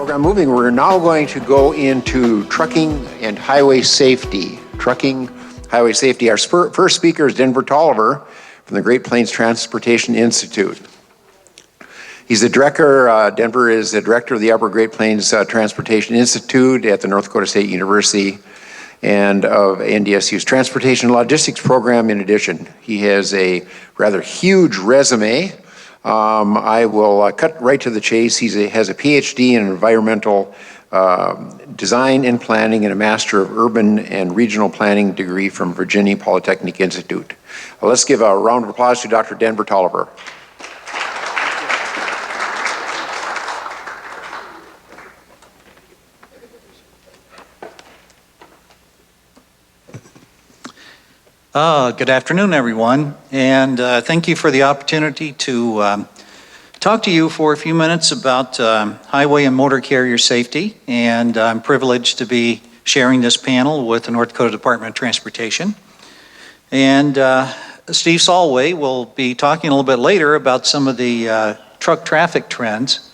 Program moving. We're now going to go into trucking and highway safety. Trucking, highway safety. Our first speaker is Denver Tolliver from the Great Plains Transportation Institute. He's the director, Denver is the director of the Upper Great Plains Transportation Institute at the North Dakota State University and of NDSU's Transportation Logistics Program in addition. He has a rather huge resume. I will cut right to the chase. He has a PhD in environmental design and planning and a Master of Urban and Regional Planning degree from Virginia Polytechnic Institute. Let's give a round of applause to Dr. Denver Tolliver. Good afternoon, everyone, and thank you for the opportunity to talk to you for a few minutes about highway and motor carrier safety. And I'm privileged to be sharing this panel with the North Dakota Department of Transportation. And Steve Solway will be talking a little bit later about some of the truck traffic trends.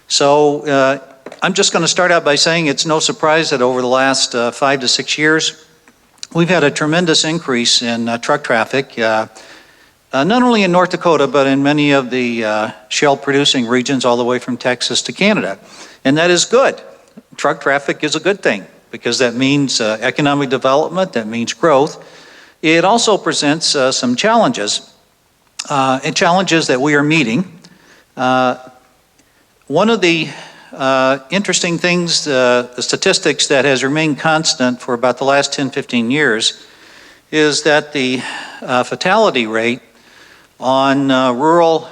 So I'm just going to start out by saying it's no surprise that over the last 5 to 6 years, we've had a tremendous increase in truck traffic, not only in North Dakota, but in many of the shale-producing regions all the way from Texas to Canada. And that is good. Truck traffic is a good thing because that means economic development, that means growth. It also presents some challenges, and challenges that we are meeting. One of the interesting things, the statistics that has remained constant for about the last 10, 15 years is that the fatality rate on rural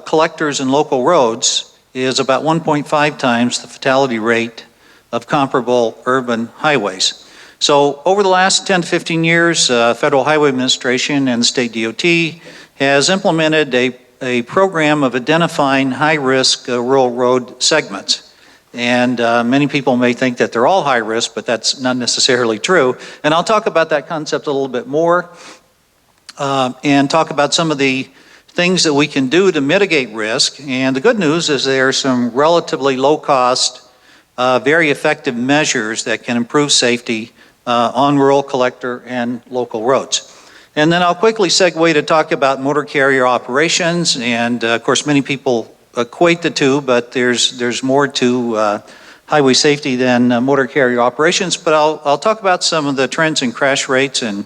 collectors and local roads is about 1.5 times the fatality rate of comparable urban highways. So over the last 10 to 15 years, Federal Highway Administration and the state DOT has implemented a program of identifying high-risk rural road segments. And many people may think that they're all high risk, but that's not necessarily true. And I'll talk about that concept a little bit more and talk about some of the things that we can do to mitigate risk. And the good news is there are some relatively low-cost, very effective measures that can improve safety on rural collector and local roads. And then I'll quickly segue to talk about motor carrier operations. And of course, many people equate the two, but there's more to highway safety than motor carrier operations. But I'll talk about some of the trends in crash rates and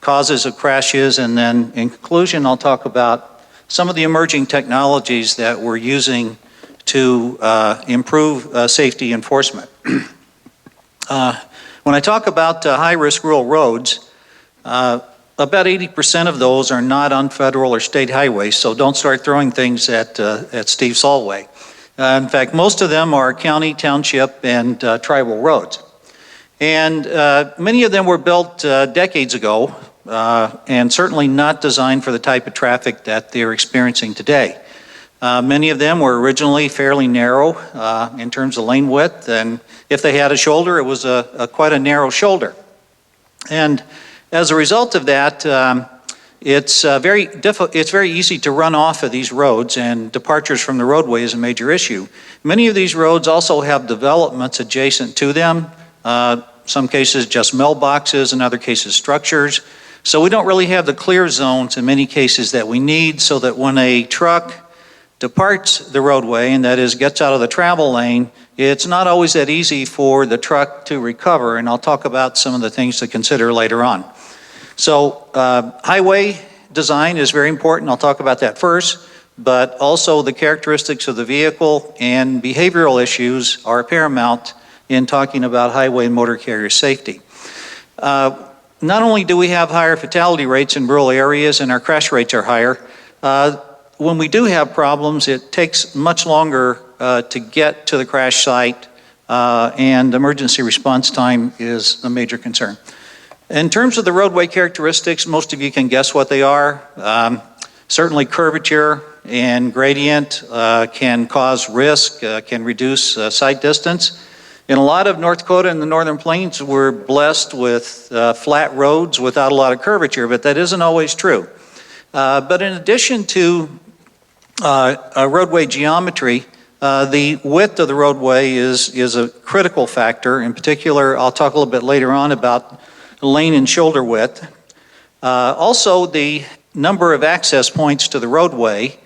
causes of crashes. And then in conclusion, I'll talk about some of the emerging technologies that we're using to improve safety enforcement. When I talk about high-risk rural roads, about 80% of those are not on federal or state highways, so don't start throwing things at Steve Solway. In fact, most of them are county, township, and tribal roads. And many of them were built decades ago, and certainly not designed for the type of traffic that they're experiencing today. Many of them were originally fairly narrow in terms of lane width, and if they had a shoulder, it was quite a narrow shoulder. And as a result of that, it's very easy to run off of these roads, and departures from the roadway is a major issue. Many of these roads also have developments adjacent to them, some cases just mailboxes, in other cases structures. So we don't really have the clear zones in many cases that we need, so that when a truck departs the roadway, and that is gets out of the travel lane, it's not always that easy for the truck to recover, and I'll talk about some of the things to consider later on. So highway design is very important. I'll talk about that first, but also the characteristics of the vehicle and behavioral issues are paramount in talking about highway and motor carrier safety. Not only do we have higher fatality rates in rural areas and our crash rates are higher, when we do have problems, it takes much longer to get to the crash site, and emergency response time is a major concern. In terms of the roadway characteristics, most of you can guess what they are. Certainly curvature and gradient can cause risk, can reduce sight distance. In a lot of North Dakota and the Northern Plains, we're blessed with flat roads without a lot of curvature, but that isn't always true. But in addition to roadway geometry, The width of the roadway is a critical factor. In particular, I'll talk a little bit later on about lane and shoulder width. Also, the number of access points to the roadway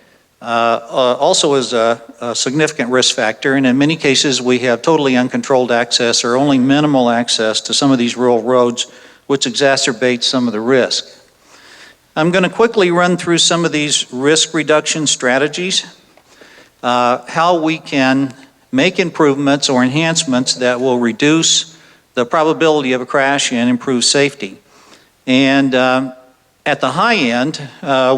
also is a significant risk factor, and in many cases we have totally uncontrolled access or only minimal access to some of these rural roads, which exacerbates some of the risk. I'm going to quickly run through some of these risk reduction strategies, how we can make improvements or enhancements that will reduce the probability of a crash and improve safety. And at the high end,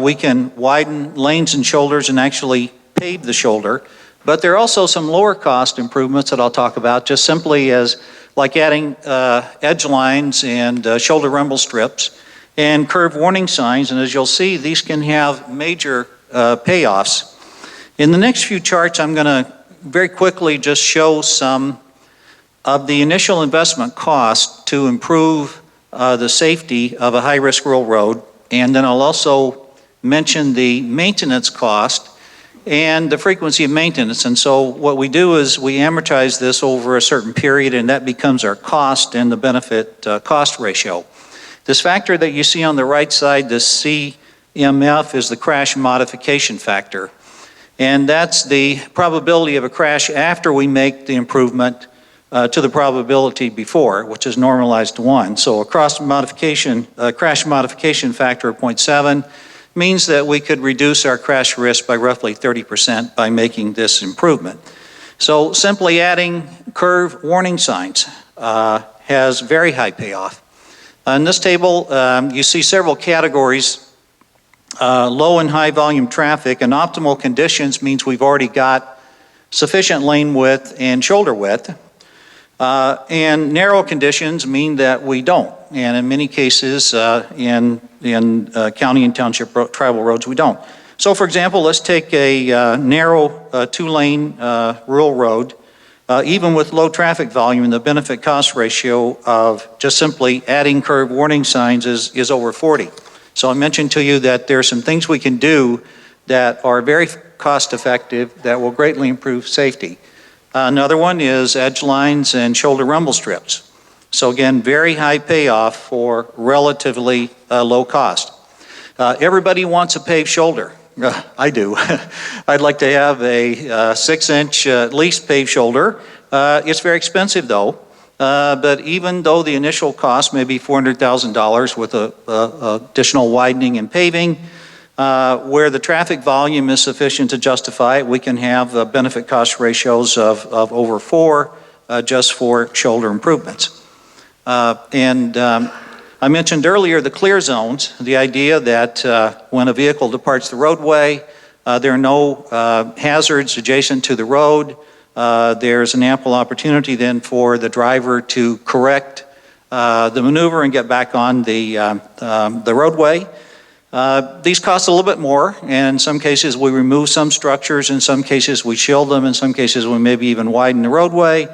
we can widen lanes and shoulders and actually pave the shoulder, but there are also some lower cost improvements that I'll talk about, just simply as like adding edge lines and shoulder rumble strips and curve warning signs, and as you'll see, these can have major payoffs. In the next few charts, I'm going to very quickly just show some of the initial investment cost to improve the safety of a high-risk rural road, and then I'll also mention the maintenance cost and the frequency of maintenance. And so what we do is we amortize this over a certain period, and that becomes our cost and the benefit cost ratio. This factor that you see on the right side, the CMF, is the crash modification factor. And that's the probability of a crash after we make the improvement to the probability before, which is normalized to 1. So a crash modification factor of 0.7 means that we could reduce our crash risk by roughly 30% by making this improvement. So simply adding curve warning signs has very high payoff. In this table, you see several categories. Low and high volume traffic and optimal conditions means we've already got sufficient lane width and shoulder width. And narrow conditions mean that we don't. And in many cases, in county and township tribal roads, we don't. So for example, let's take a narrow two-lane rural road. Even with low traffic volume, the benefit cost ratio of just simply adding curve warning signs is over 40. So I mentioned to you that there are some things we can do that are very cost effective that will greatly improve safety. Another one is edge lines and shoulder rumble strips. So again, very high payoff for relatively low cost. Everybody wants a paved shoulder. I do. I'd like to have a 6-inch at least paved shoulder. It's very expensive though. But even though the initial cost may be $400,000 with additional widening and paving, where the traffic volume is sufficient to justify it, we can have benefit cost ratios of over 4 just for shoulder improvements. I mentioned earlier the clear zones, the idea that when a vehicle departs the roadway, there are no hazards adjacent to the road. There's an ample opportunity then for the driver to correct the maneuver and get back on the roadway. These cost a little bit more, and in some cases we remove some structures, in some cases we shield them, in some cases we maybe even widen the roadway.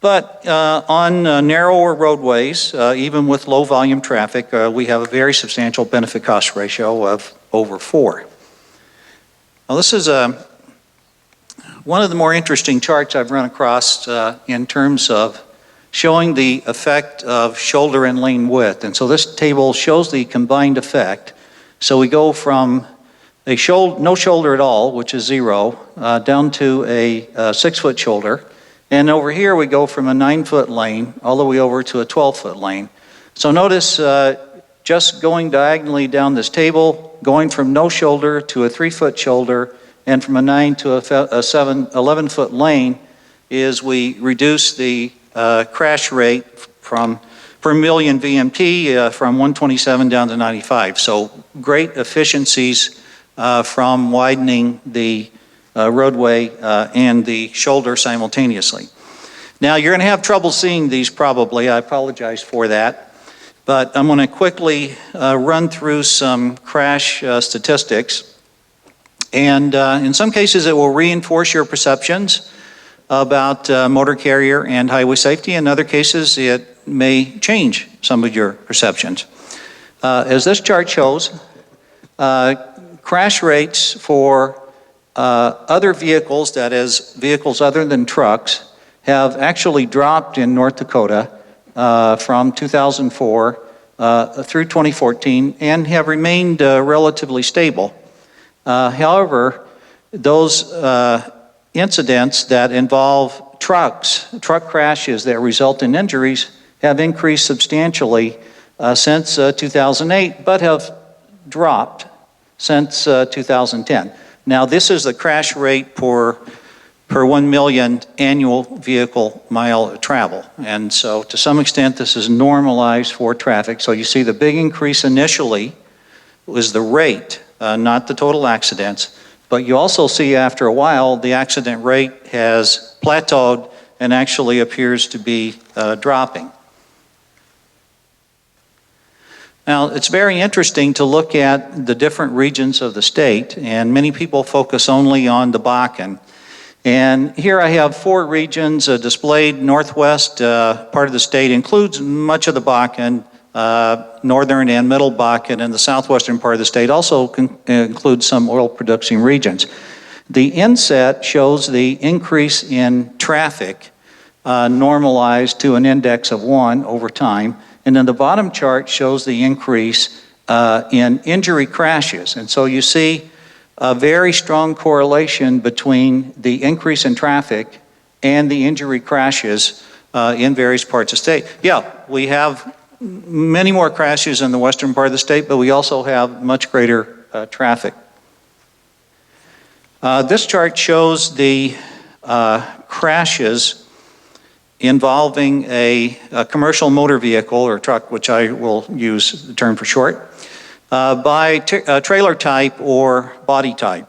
But on narrower roadways, even with low volume traffic, we have a very substantial benefit cost ratio of over 4. Now this is one of the more interesting charts I've run across in terms of showing the effect of shoulder and lane width. And so this table shows the combined effect. So we go from a no shoulder at all, which is 0, down to a 6-foot shoulder. And over here we go from a 9-foot lane all the way over to a 12-foot lane. So notice just going diagonally down this table, going from no shoulder to a 3-foot shoulder, and from a 9 to a 11-foot lane, is we reduce the crash rate from per million VMT from 127 down to 95. So great efficiencies from widening the roadway and the shoulder simultaneously. Now you're going to have trouble seeing these probably. I apologize for that. But I'm going to quickly run through some crash statistics. And in some cases, it will reinforce your perceptions about motor carrier and highway safety. In other cases, it may change some of your perceptions. As this chart shows, crash rates for Other vehicles, that is, vehicles other than trucks, have actually dropped in North Dakota from 2004 through 2014 and have remained relatively stable. However, those incidents that involve truck crashes that result in injuries have increased substantially since 2008, but have dropped since 2010. Now, this is the crash rate per 1 million annual vehicle mile travel. And so to some extent, this is normalized for traffic. So you see the big increase initially was the rate, not the total accidents. But you also see after a while, the accident rate has plateaued and actually appears to be dropping. Now, it's very interesting to look at the different regions of the state, and many people focus only on the Bakken. And here I have 4 regions displayed. Northwest part of the state includes much of the Bakken, northern and middle Bakken, and the southwestern part of the state also includes some oil-producing regions. The inset shows the increase in traffic normalized to an index of 1 over time. And then the bottom chart shows the increase in injury crashes. And so you see a very strong correlation between the increase in traffic and the injury crashes in various parts of the state. Yeah, we have many more crashes in the western part of the state, but we also have much greater traffic. This chart shows the crashes involving a commercial motor vehicle or truck, which I will use the term for short, by trailer type or body type.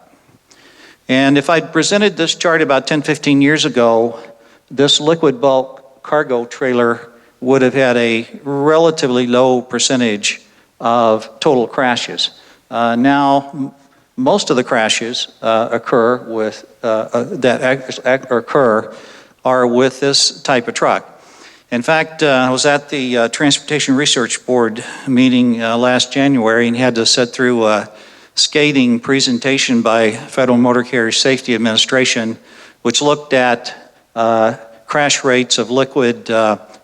And if I'd presented this chart about 10, 15 years ago, this liquid bulk cargo trailer would have had a relatively low percentage of total crashes. Now, most of the crashes occur are with this type of truck. In fact, I was at the Transportation Research Board meeting last January and had to sit through a scathing presentation by Federal Motor Carrier Safety Administration, which looked at crash rates of liquid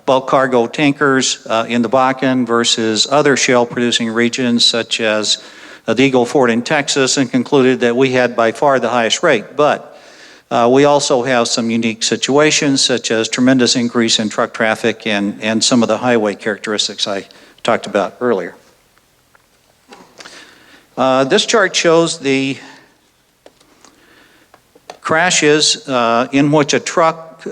bulk cargo tankers in the Bakken versus other shale-producing regions such as the Eagle Ford in Texas, and concluded that we had by far the highest rate. But we also have some unique situations, such as tremendous increase in truck traffic and some of the highway characteristics I talked about earlier. This chart shows the crashes in which a truck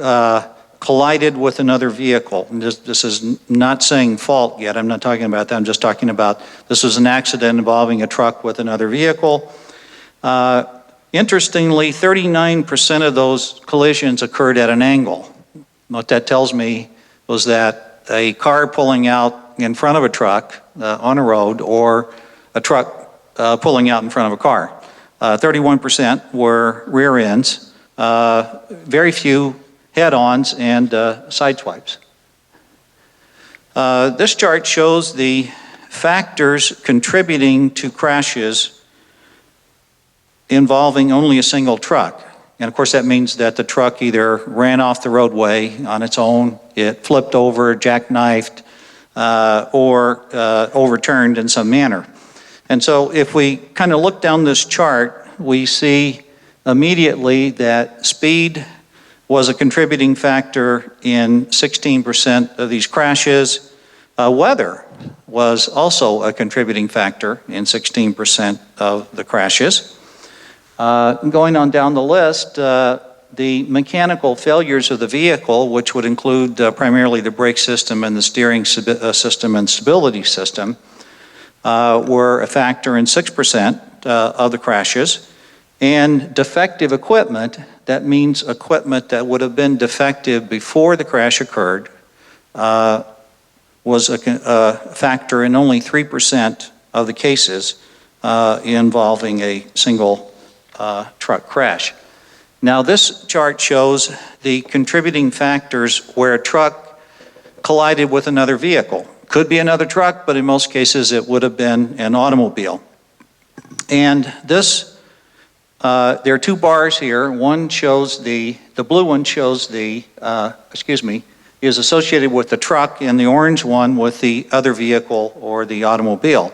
collided with another vehicle. And this is not saying fault yet. I'm not talking about that. I'm just talking about this was an accident involving a truck with another vehicle. Interestingly, 39% of those collisions occurred at an angle. What that tells me was that a car pulling out in front of a truck on a road or a truck pulling out in front of a car. 31% were rear ends, very few head-ons and side swipes. This chart shows the factors contributing to crashes involving only a single truck. And of course that means that the truck either ran off the roadway on its own, it flipped over, jackknifed, or overturned in some manner. And so if we kind of look down this chart, we see immediately that speed was a contributing factor in 16% of these crashes. Weather was also a contributing factor in 16% of the crashes. Going on down the list, the mechanical failures of the vehicle, which would include primarily the brake system and the steering system and stability system, were a factor in 6% of the crashes. And defective equipment, that means equipment that would have been defective before the crash occurred, was a factor in only 3% of the cases involving a single truck crash. Now this chart shows the contributing factors where a truck collided with another vehicle. Could be another truck, but in most cases it would have been an automobile. And this there are two bars here. One shows the blue one shows is associated with the truck, and the orange one with the other vehicle or the automobile.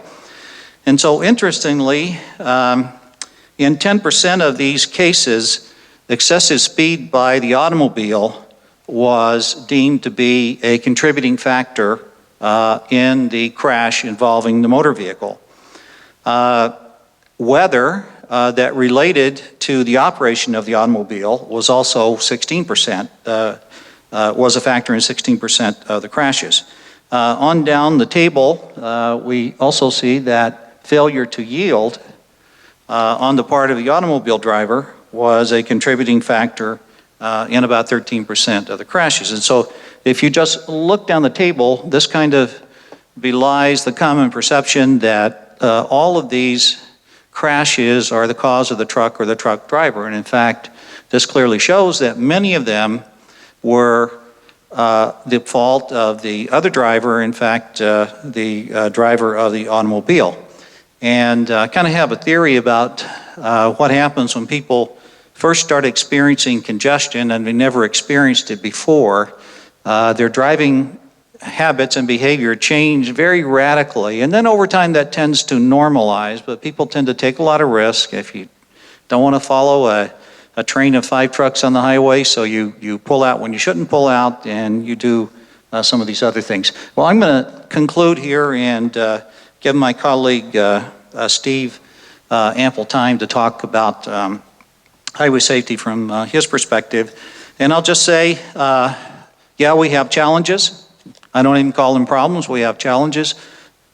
And so interestingly, in 10% of these cases, excessive speed by the automobile was deemed to be a contributing factor in the crash involving the motor vehicle. Weather that related to the operation of the automobile was also 16%, was a factor in 16% of the crashes. On down the table, we also see that failure to yield on the part of the automobile driver was a contributing factor in about 13% of the crashes. And so if you just look down the table, this kind of belies the common perception that all of these crashes are the cause of the truck or the truck driver. And in fact, this clearly shows that many of them were the fault of the other driver, in fact, the driver of the automobile. And I kind of have a theory about what happens when people first start experiencing congestion and they never experienced it before. Their driving habits and behavior change very radically, and then over time that tends to normalize, but people tend to take a lot of risk. If you don't want to follow a train of 5 trucks on the highway, so you pull out when you shouldn't pull out, and you do some of these other things. Well, I'm going to conclude here and give my colleague Steve ample time to talk about highway safety from his perspective. And I'll just say, yeah, we have challenges. I don't even call them problems. We have challenges,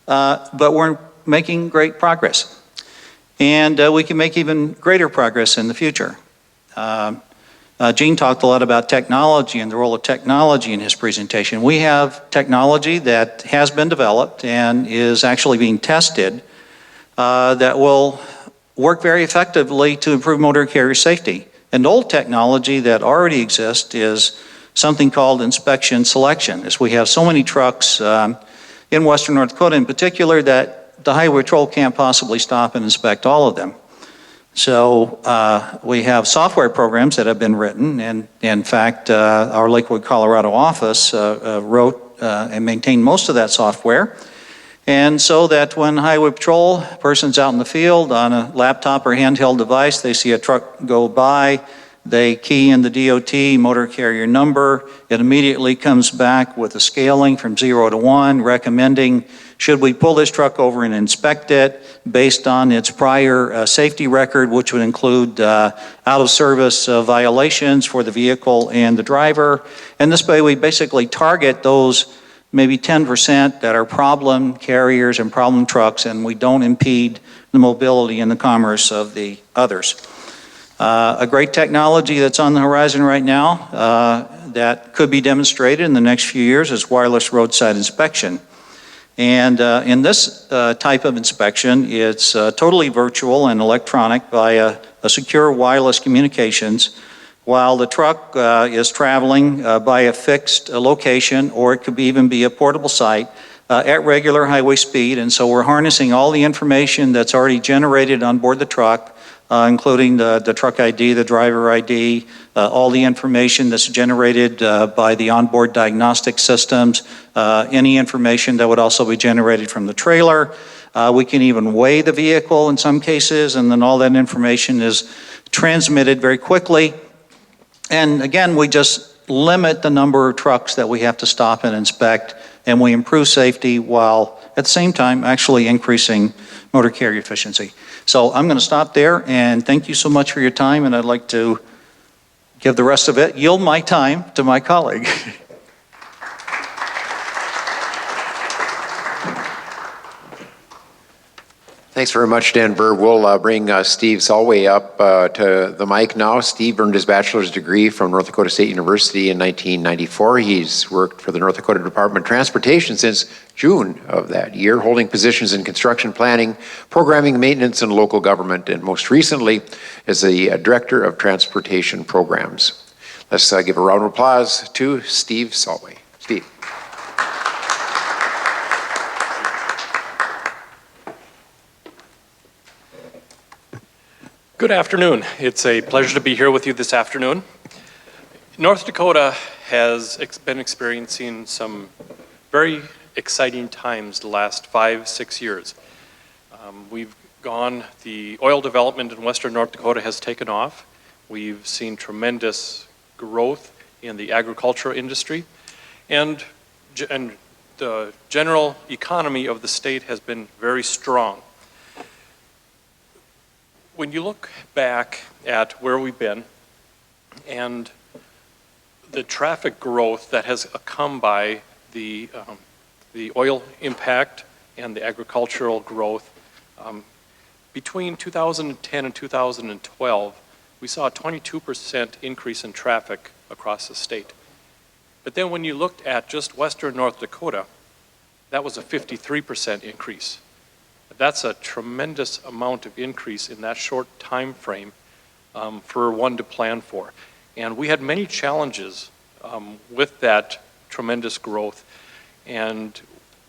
but we're making great progress. And we can make even greater progress in the future. Gene talked a lot about technology and the role of technology in his presentation. We have technology that has been developed and is actually being tested that will work very effectively to improve motor carrier safety. And old technology that already exists is something called inspection selection, as we have so many trucks in western North Dakota in particular that the Highway Patrol can't possibly stop and inspect all of them. So we have software programs that have been written, and in fact our Lakewood, Colorado office wrote and maintained most of that software. And so that when Highway Patrol person's out in the field on a laptop or handheld device, they see a truck go by, they key in the DOT motor carrier number, it immediately comes back with a scaling from 0 to 1, recommending should we pull this truck over and inspect it based on its prior safety record, which would include out-of-service violations for the vehicle and the driver. And this way we basically target those maybe 10% that are problem carriers and problem trucks, and we don't impede the mobility and the commerce of the others. A great technology that's on the horizon right now that could be demonstrated in the next few years is wireless roadside inspection. And in this type of inspection, it's totally virtual and electronic via a secure wireless communications while the truck is traveling by a fixed location, or it could even be a portable site at regular highway speed. And so we're harnessing all the information that's already generated on board the truck, including the truck ID, the driver ID, all the information that's generated by the onboard diagnostic systems, any information that would also be generated from the trailer. We can even weigh the vehicle in some cases, and then all that information is transmitted very quickly. And again, we just limit the number of trucks that we have to stop and inspect, and we improve safety while at the same time actually increasing motor carrier efficiency. So I'm going to stop there, and thank you so much for your time, and I'd like to give the rest of it, yield my time to my colleague. Thanks very much, Denver. We'll bring Steve Solway up to the mic now. Steve earned his bachelor's degree from North Dakota State University in 1994. He's worked for the North Dakota Department of Transportation since June of that year, holding positions in construction planning, programming, maintenance, and local government, and most recently as the Director of Transportation Programs. Let's give a round of applause to Steve Solway. Steve. Good afternoon. It's a pleasure to be here with you this afternoon. North Dakota has been experiencing some very exciting times the last 5-6 years. The oil development in western North Dakota has taken off. We've seen tremendous growth in the agricultural industry, and the general economy of the state has been very strong. When you look back at where we've been and the traffic growth that has come by the oil impact and the agricultural growth, between 2010 and 2012, we saw a 22% increase in traffic across the state. But then when you looked at just western North Dakota, that was a 53% increase. That's a tremendous amount of increase in that short time frame for one to plan for. And we had many challenges with that tremendous growth. And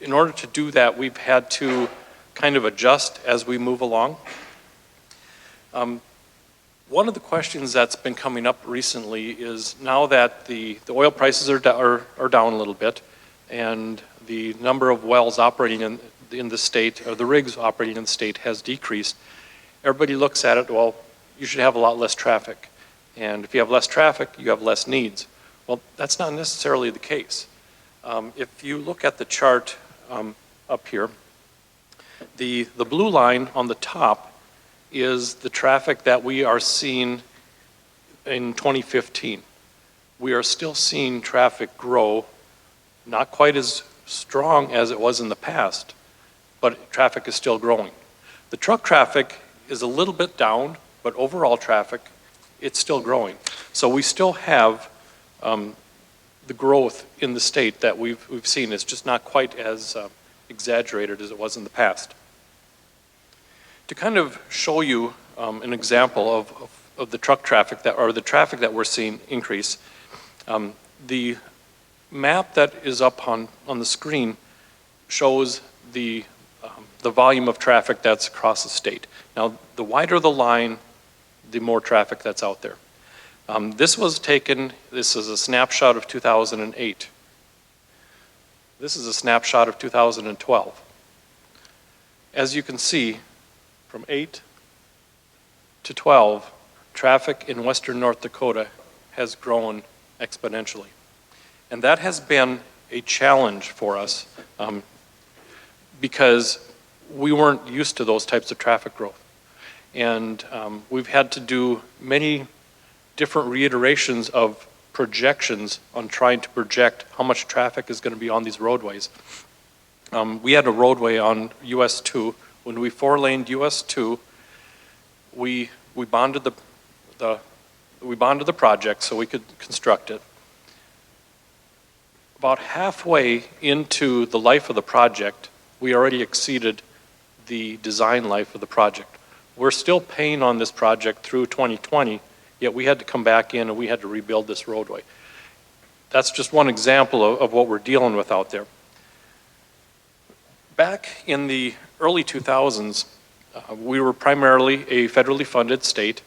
in order to do that, we've had to kind of adjust as we move along. One of the questions that's been coming up recently is now that the oil prices are down a little bit and the number of wells operating in the state, or the rigs operating in the state, has decreased, everybody looks at it, well, you should have a lot less traffic. And if you have less traffic, you have less needs. Well, that's not necessarily the case. If you look at the chart up here, the blue line on the top is the traffic that we are seeing in 2015. We are still seeing traffic grow, not quite as strong as it was in the past, but traffic is still growing. The truck traffic is a little bit down, but overall traffic, it's still growing. So we still have the growth in the state that we've seen. It's just not quite as exaggerated as it was in the past. To kind of show you an example of the truck traffic the traffic that we're seeing increase, the map that is up on the screen shows the volume of traffic that's across the state. Now, the wider the line, the more traffic that's out there. This is a snapshot of 2008. This is a snapshot of 2012. As you can see, from 8 to 12, traffic in western North Dakota has grown exponentially. And that has been a challenge for us because we weren't used to those types of traffic growth. And we've had to do many different reiterations of projections on trying to project how much traffic is going to be on these roadways. We had a roadway on US 2. When we four-laned US 2, we bonded the project so we could construct it. About halfway into the life of the project, we already exceeded the design life of the project. We're still paying on this project through 2020, yet we had to come back in and we had to rebuild this roadway. That's just one example of what we're dealing with out there. Back in the early 2000s, we were primarily a federally funded state.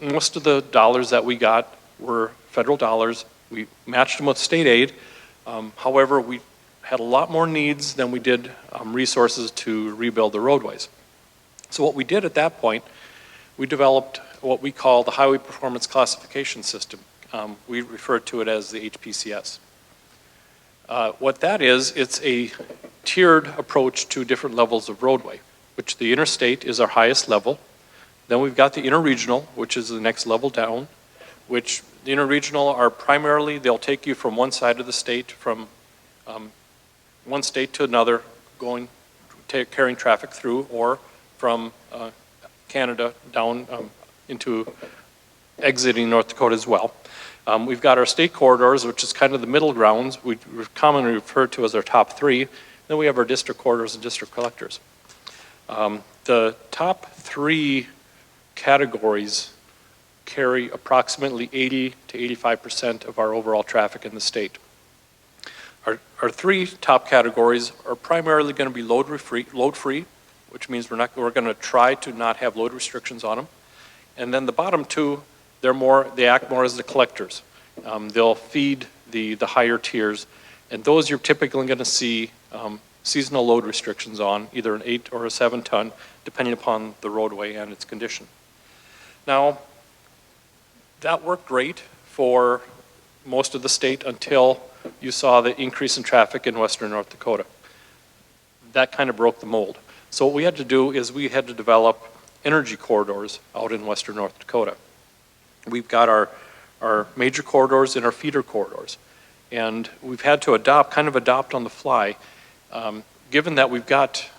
Most of the dollars that we got were federal dollars. We matched them with state aid. However, we had a lot more needs than we did resources to rebuild the roadways. So what we did at that point, we developed what we call the Highway Performance Classification System. We refer to it as the HPCS. What that is, it's a tiered approach to different levels of roadway, which the interstate is our highest level. Then we've got the interregional, which is the next level down, which the interregional are primarily, they'll take you from one side of the state, from one state to another, carrying traffic through, or from Canada down into exiting North Dakota as well. We've got our state corridors, which is kind of the middle grounds, we commonly refer to as our top three. Then we have our district corridors and district collectors. The top three categories carry approximately 80 to 85% of our overall traffic in the state. Our three top categories are primarily going to be load-free, which means we're going to try to not have load restrictions on them. And then the bottom two, they act more as the collectors. They'll feed the higher tiers, and those you're typically going to see seasonal load restrictions on, either an 8 or a 7 ton, depending upon the roadway and its condition. Now, that worked great for most of the state until you saw the increase in traffic in western North Dakota. That kind of broke the mold. So what we had to do is we had to develop energy corridors out in western North Dakota. We've got our major corridors and our feeder corridors. And we've had to kind of adopt on the fly, given that we've got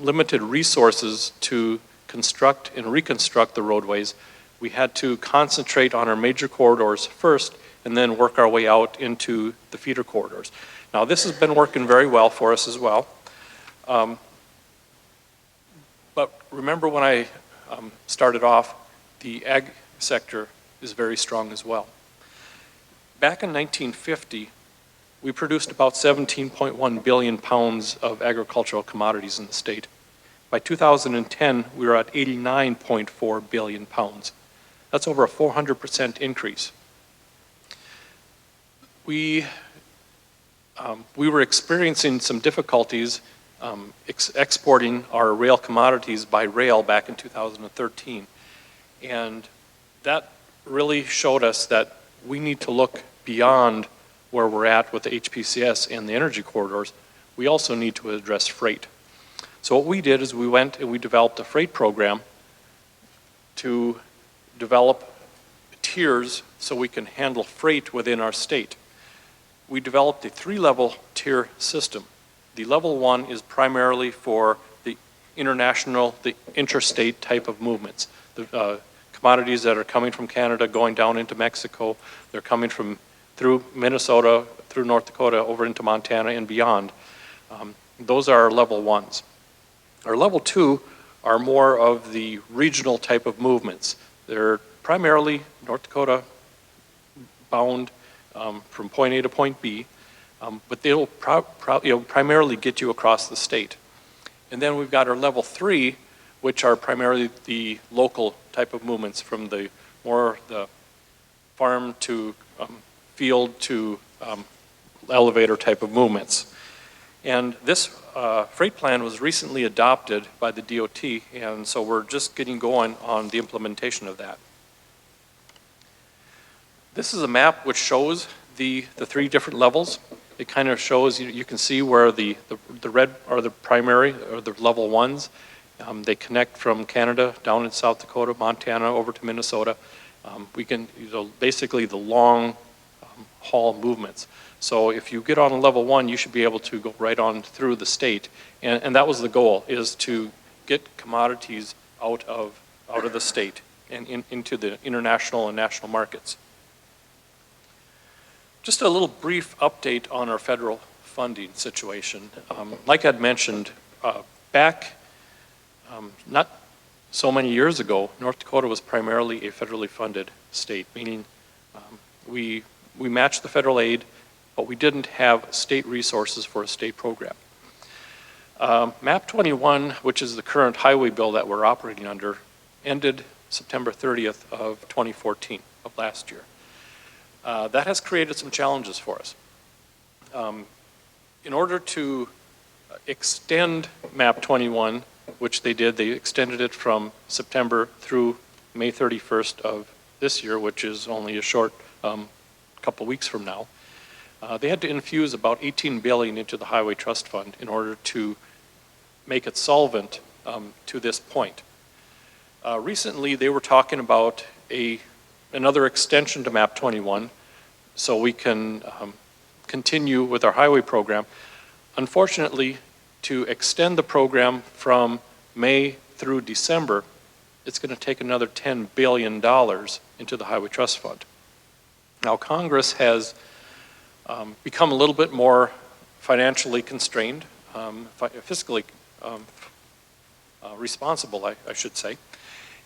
limited resources to construct and reconstruct the roadways. We had to concentrate on our major corridors first and then work our way out into the feeder corridors. Now, this has been working very well for us as well. But remember when I started off, the ag sector is very strong as well. Back in 1950, we produced about 17.1 billion pounds of agricultural commodities in the state. By 2010, we were at 89.4 billion pounds. That's over a 400% increase. We were experiencing some difficulties exporting our rail commodities by rail back in 2013. And that really showed us that we need to look beyond where we're at with the HPCS and the energy corridors. We also need to address freight. So what we did is we went and we developed a freight program to develop tiers so we can handle freight within our state. We developed a 3-level tier system. The level 1 is primarily for the international, the interstate type of movements. The commodities that are coming from Canada going down into Mexico, they're coming from through Minnesota, through North Dakota, over into Montana and beyond. Those are our level 1s. Our level 2 are more of the regional type of movements. They're primarily North Dakota bound from point A to point B, but they'll primarily get you across the state. And then we've got our level 3, which are primarily the local type of movements from the farm to field to elevator type of movements. And this freight plan was recently adopted by the DOT, and so we're just getting going on the implementation of that. This is a map which shows the 3 different levels. It kind of shows, you can see where the red are the primary, or the level 1s. They connect from Canada down in South Dakota, Montana, over to Minnesota. Basically the long haul movements. So if you get on a level 1, you should be able to go right on through the state. And that was the goal, is to get commodities out of the state and into the international and national markets. Just a little brief update on our federal funding situation. Like I'd mentioned, back not so many years ago, North Dakota was primarily a federally funded state, meaning we matched the federal aid, but we didn't have state resources for a state program. MAP 21, which is the current highway bill that we're operating under, ended September 30th of 2014, of last year. That has created some challenges for us. In order to extend MAP 21, which they did, they extended it from September through May 31st of this year, which is only a short couple weeks from now. They had to infuse about $18 billion into the Highway Trust Fund in order to make it solvent to this point. Recently, they were talking about another extension to MAP 21 so we can continue with our highway program. Unfortunately, to extend the program from May through December, it's going to take another $10 billion into the Highway Trust Fund. Now, Congress has become a little bit more financially constrained, fiscally responsible, I should say,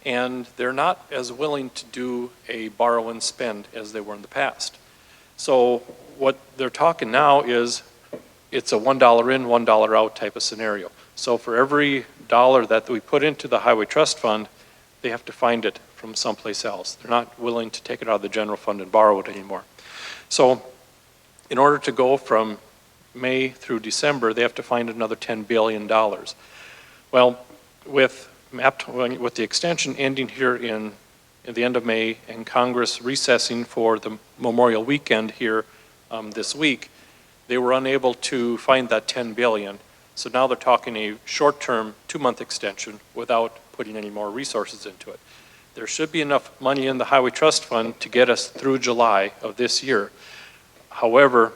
and they're not as willing to do a borrow and spend as they were in the past. So what they're talking now is it's a $1 in, $1 out type of scenario. So for every dollar that we put into the Highway Trust Fund, they have to find it from someplace else. They're not willing to take it out of the general fund and borrow it anymore. So in order to go from May through December, they have to find another $10 billion. Well, with the extension ending here at the end of May and Congress recessing for the Memorial Weekend here this week, they were unable to find that $10 billion. So now they're talking a short-term 2-month extension without putting any more resources into it. There should be enough money in the Highway Trust Fund to get us through July of this year. However,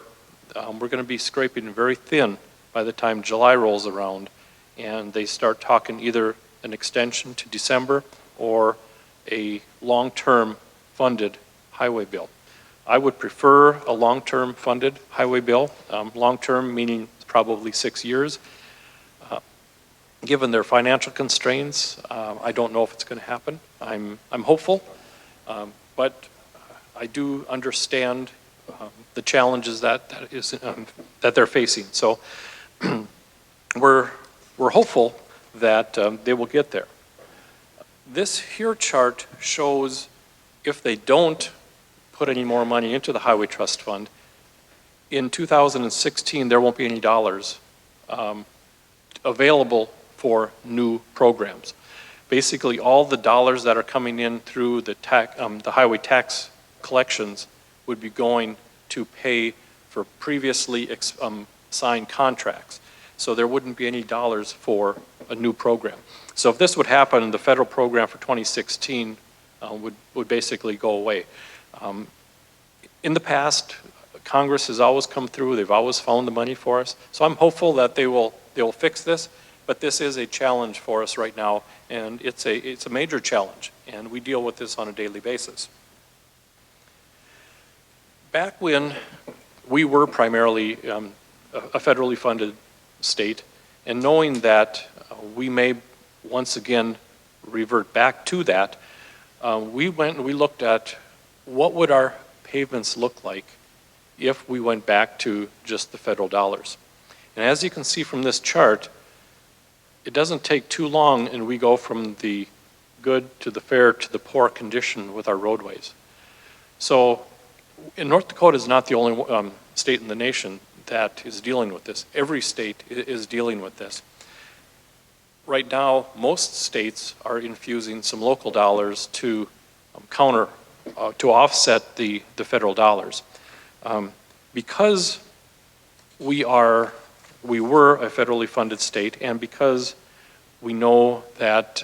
we're going to be scraping very thin by the time July rolls around and they start talking either an extension to December or a long-term funded highway bill. I would prefer a long-term funded highway bill, long-term meaning probably 6 years. Given their financial constraints, I don't know if it's going to happen. I'm hopeful, but I do understand the challenges that they're facing. So we're hopeful that they will get there. This here chart shows if they don't put any more money into the Highway Trust Fund, in 2016 there won't be any dollars available for new programs. Basically all the dollars that are coming in through the highway tax collections would be going to pay for previously signed contracts. So there wouldn't be any dollars for a new program. So if this would happen, the federal program for 2016 would basically go away. In the past, Congress has always come through. They've always found the money for us. So I'm hopeful that they will fix this. But this is a challenge for us right now, and it's a major challenge, and we deal with this on a daily basis. Back when we were primarily a federally funded state, and knowing that we may once again revert back to that, we went and we looked at what would our pavements look like if we went back to just the federal dollars. And as you can see from this chart, it doesn't take too long and we go from the good to the fair to the poor condition with our roadways. So North Dakota is not the only state in the nation that is dealing with this. Every state is dealing with this. Right now, most states are infusing some local dollars to to offset the federal dollars. Because we were a federally funded state, and because we know that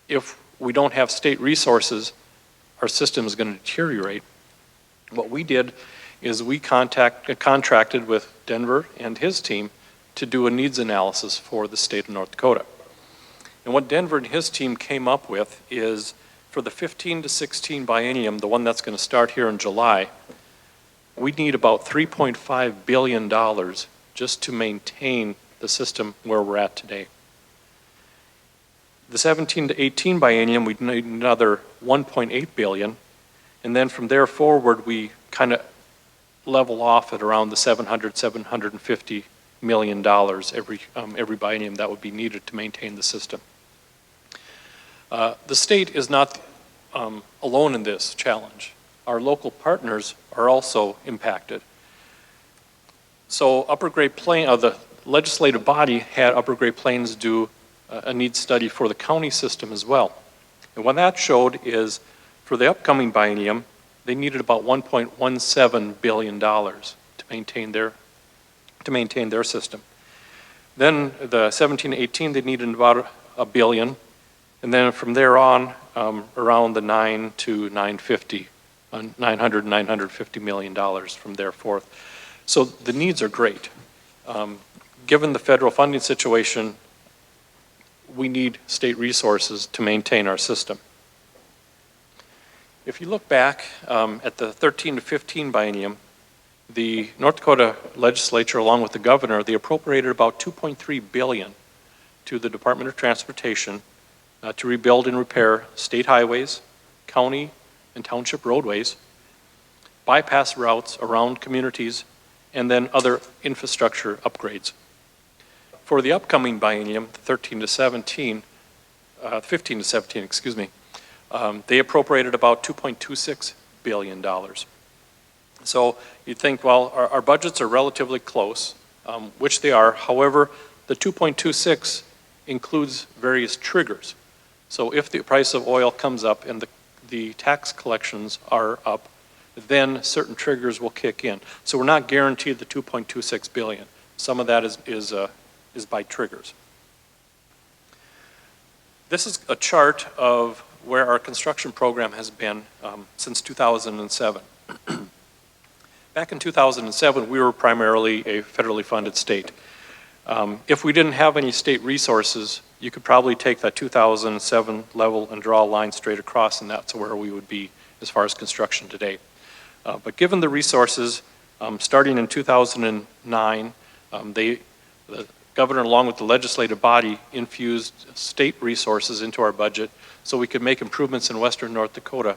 if we don't have state resources, our system is going to deteriorate. What we did is we contracted with Denver and his team to do a needs analysis for the state of North Dakota. And what Denver and his team came up with is for the 15 to 16 biennium, the one that's going to start here in July, we need about $3.5 billion just to maintain the system where we're at today. The 17 to 18 biennium, we need another $1.8 billion, and then from there forward, we kind of level off at around the $750 million every biennium that would be needed to maintain the system. The state is not alone in this challenge. Our local partners are also impacted. So Upper Great Plains, the legislative body had Upper Great Plains do a needs study for the county system as well. And what that showed is for the upcoming biennium, they needed about $1.17 billion to maintain their system. Then the 17 to 18, they needed about $1 billion. And then from there on, around the $900 to $950 million from there forth. So the needs are great. Given the federal funding situation, we need state resources to maintain our system. If you look back at the 13 to 15 biennium, the North Dakota legislature, along with the governor, they appropriated about $2.3 billion to the Department of Transportation to rebuild and repair state highways, county and township roadways, bypass routes around communities, and then other infrastructure upgrades. For the upcoming biennium, the 13 to 17, 15 to 17, excuse me, they appropriated about $2.26 billion. So you'd think, well, our budgets are relatively close, which they are. However, the 2.26 includes various triggers. So if the price of oil comes up and the tax collections are up, then certain triggers will kick in. So we're not guaranteed the 2.26 billion. Some of that is by triggers. This is a chart of where our construction program has been since 2007. Back in 2007, we were primarily a federally funded state. If we didn't have any state resources, you could probably take that 2007 level and draw a line straight across, and that's where we would be as far as construction today. But given the resources, starting in 2009, the governor, along with the legislative body, infused state resources into our budget so we could make improvements in western North Dakota.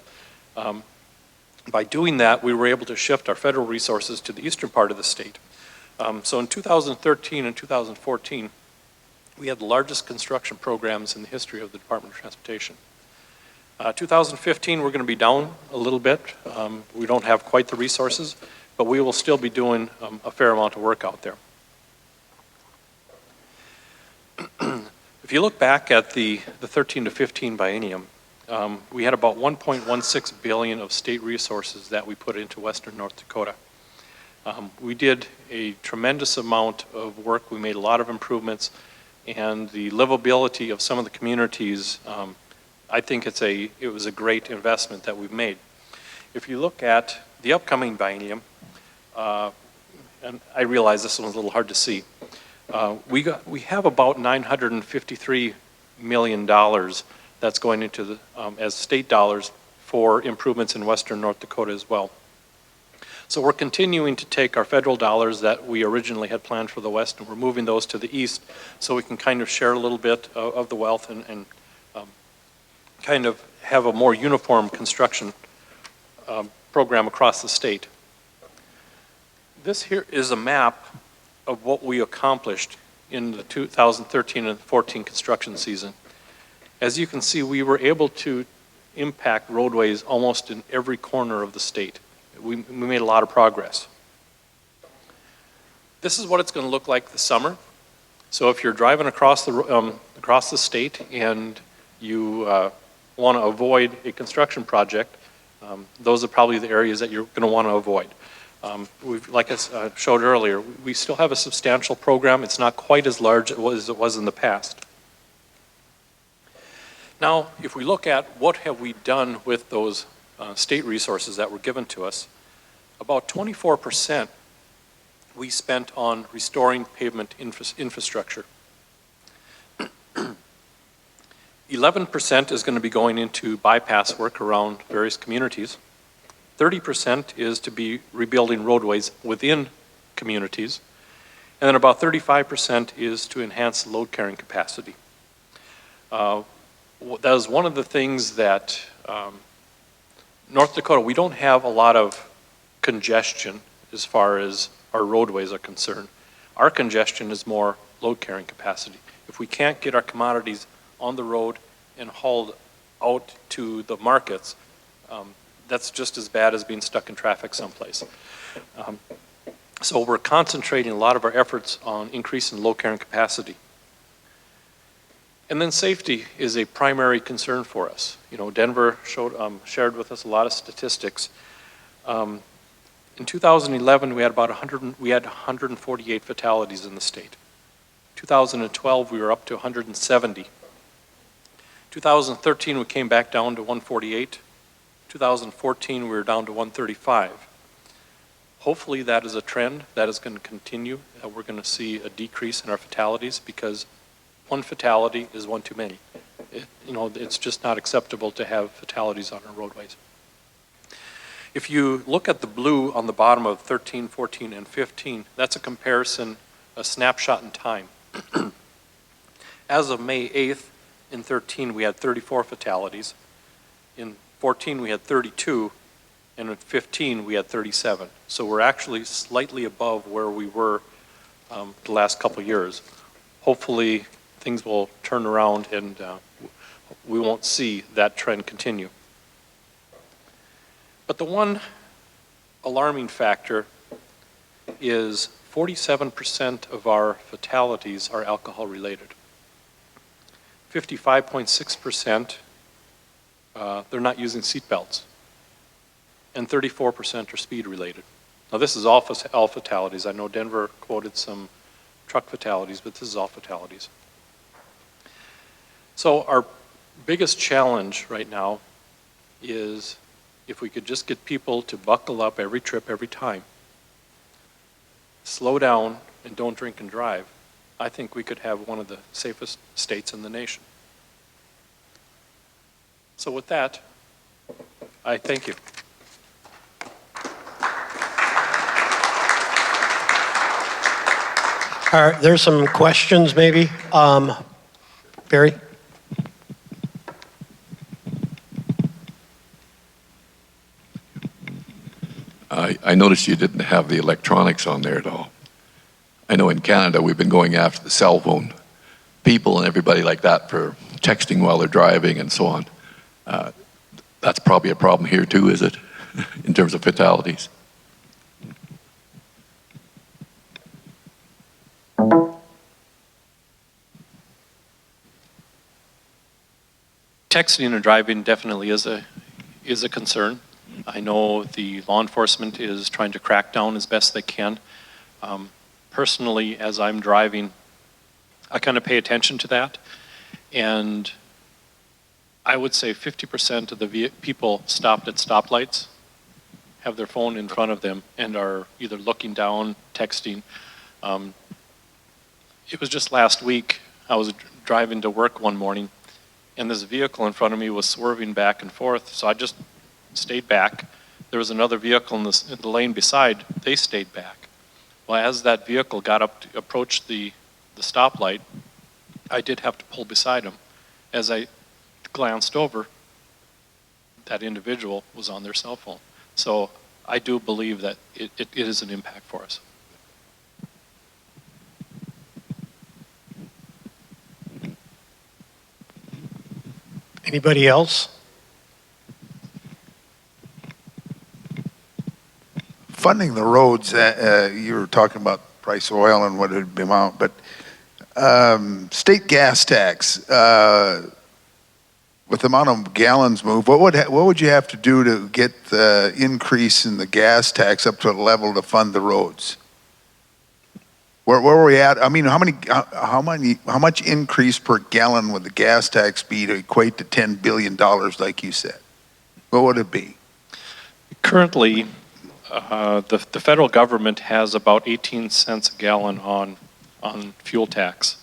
By doing that, we were able to shift our federal resources to the eastern part of the state. So in 2013 and 2014, we had the largest construction programs in the history of the Department of Transportation. 2015, we're going to be down a little bit. We don't have quite the resources, but we will still be doing a fair amount of work out there. If you look back at the 13 to 15 biennium, we had about 1.16 billion of state resources that we put into western North Dakota. We did a tremendous amount of work. We made a lot of improvements, and the livability of some of the communities, I think it was a great investment that we've made. If you look at the upcoming biennium, and I realize this one's a little hard to see, we have about $953 million that's going into the, as state dollars for improvements in western North Dakota as well. So we're continuing to take our federal dollars that we originally had planned for the west, and we're moving those to the east so we can kind of share a little bit of the wealth and kind of have a more uniform construction program across the state. This here is a map of what we accomplished in the 2013 and 14 construction season. As you can see, we were able to impact roadways almost in every corner of the state. We made a lot of progress. This is what it's going to look like this summer. So if you're driving across the state and you want to avoid a construction project, those are probably the areas that you're going to want to avoid. Like I showed earlier, we still have a substantial program. It's not quite as large as it was in the past. Now, if we look at what have we done with those state resources that were given to us, about 24% we spent on restoring pavement infrastructure. 11% is going to be going into bypass work around various communities. 30% is to be rebuilding roadways within communities. And then about 35% is to enhance load carrying capacity. That is one of the things that North Dakota, we don't have a lot of congestion as far as our roadways are concerned. Our congestion is more load carrying capacity. If we can't get our commodities on the road and hauled out to the markets, that's just as bad as being stuck in traffic someplace. So we're concentrating a lot of our efforts on increasing load carrying capacity. And then safety is a primary concern for us. You know, Denver shared with us a lot of statistics. In 2011, we had about 148 fatalities in the state. 2012, we were up to 170. 2013, we came back down to 148. 2014, we were down to 135. Hopefully that is a trend that is going to continue. We're going to see a decrease in our fatalities because one fatality is one too many. It's just not acceptable to have fatalities on our roadways. If you look at the blue on the bottom of 13, 14, and 15, that's a comparison, a snapshot in time. As of May 8th, in 13, we had 34 fatalities. In 14, we had 32, and in 15, we had 37. So we're actually slightly above where we were the last couple years. hopefully things will turn around and we won't see that trend continue. But the one alarming factor is 47% of our fatalities are alcohol related. 55.6%, they're not using seat belts. And 34% are speed related. Now this is all fatalities. I know Denver quoted some truck fatalities, but this is all fatalities. So our biggest challenge right now is if we could just get people to buckle up every trip, every time, slow down and don't drink and drive, I think we could have one of the safest states in the nation. So with that, I thank you. All right, there's some questions maybe. Barry? I noticed you didn't have the electronics on there at all. I know in Canada we've been going after the cell phone people and everybody like that for texting while they're driving and so on. That's probably a problem here too, is it, in terms of fatalities? Texting and driving definitely is a concern. I know the law enforcement is trying to crack down as best they can. Personally, as I'm driving, I kind of pay attention to that. And I would say 50% of the people stopped at stoplights have their phone in front of them and are either looking down, texting. It was just last week, I was driving to work one morning and this vehicle in front of me was swerving back and forth, so I just stayed back. There was another vehicle in the lane beside, they stayed back. Well, as that vehicle got up to approach the stoplight, I did have to pull beside him. As I glanced over, that individual was on their cell phone. So I do believe that it is an impact for us. Anybody else? Funding the roads, you were talking about price of oil and what it would amount, but state gas tax, with the amount of gallons moved, what would you have to do to get the increase in the gas tax up to a level to fund the roads? Where are we at? I mean, how much increase per gallon would the gas tax be to equate to $10 billion, like you said? What would it be? Currently, the federal government has about 18 cents a gallon on fuel tax.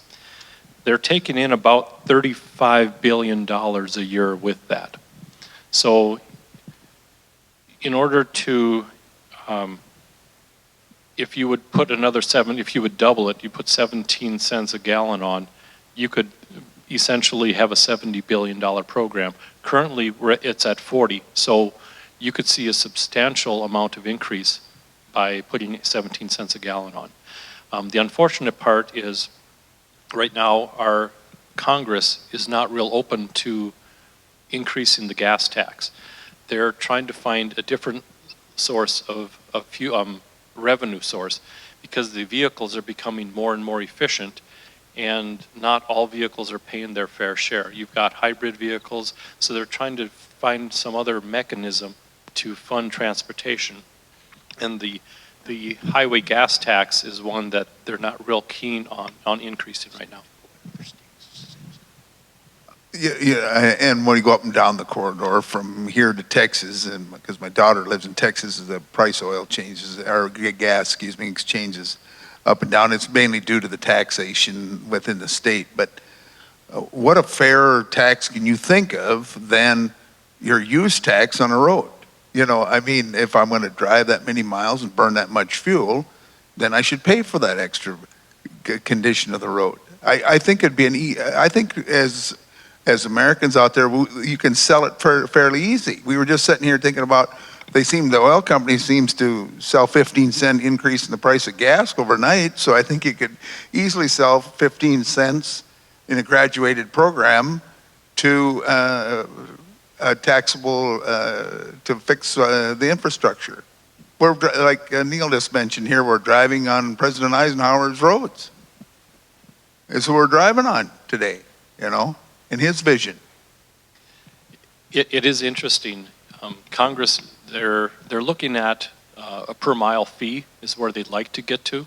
They're taking in about $35 billion a year with that. So in order to, if you would put if you would double it, you put 17 cents a gallon on, you could essentially have a $70 billion program. Currently, it's at 40, so you could see a substantial amount of increase by putting 17 cents a gallon on. The unfortunate part is, right now, our Congress is not real open to increasing the gas tax. They're trying to find a different source of revenue source, because the vehicles are becoming more and more efficient and not all vehicles are paying their fair share. You've got hybrid vehicles, so they're trying to find some other mechanism to fund transportation. And the highway gas tax is one that they're not real keen on increasing right now. Yeah, and when you go up and down the corridor from here to Texas, and because my daughter lives in Texas, the price of oil changes, or gas, changes up and down. It's mainly due to the taxation within the state. But what a fairer tax can you think of than your use tax on a road? You know, I mean, if I'm going to drive that many miles and burn that much fuel, then I should pay for that extra condition of the road. I think it'd be I think as as Americans out there, you can sell it fairly easy. We were just sitting here thinking about, the oil company seems to sell 15-cent increase in the price of gas overnight, so I think you could easily sell 15 cents in a graduated program to a taxable, to fix the infrastructure. We're, like Neil just mentioned here, we're driving on President Eisenhower's roads. It's what we're driving on today, you know, in his vision. It is interesting. Congress, they're looking at a per mile fee is where they'd like to get to,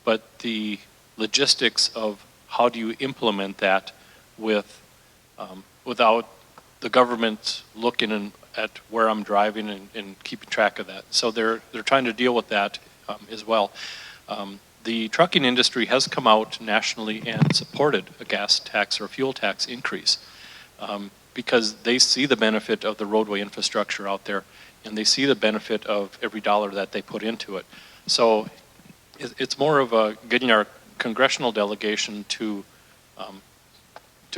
but the logistics of how do you implement that without the government looking at where I'm driving and keeping track of that. So they're trying to deal with that as well. The trucking industry has come out nationally and supported a gas tax or a fuel tax increase because they see the benefit of the roadway infrastructure out there, and they see the benefit of every dollar that they put into it. So it's more of getting our congressional delegation to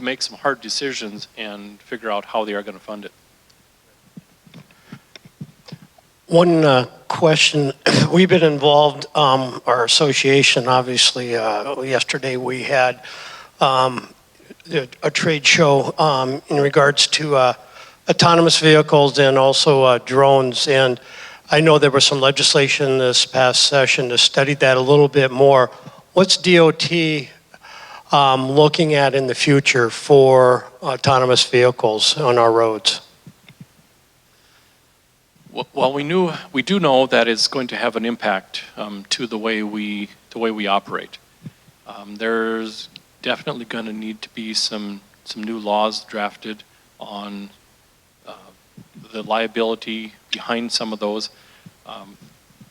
make some hard decisions and figure out how they are going to fund it. One question, we've been involved, our association, obviously, yesterday we had a trade show in regards to autonomous vehicles and also drones. And I know there was some legislation this past session to study that a little bit more. What's DOT looking at in the future for autonomous vehicles on our roads? Well, we do know that it's going to have an impact to the way we operate. There's definitely going to need to be some new laws drafted on the liability behind some of those.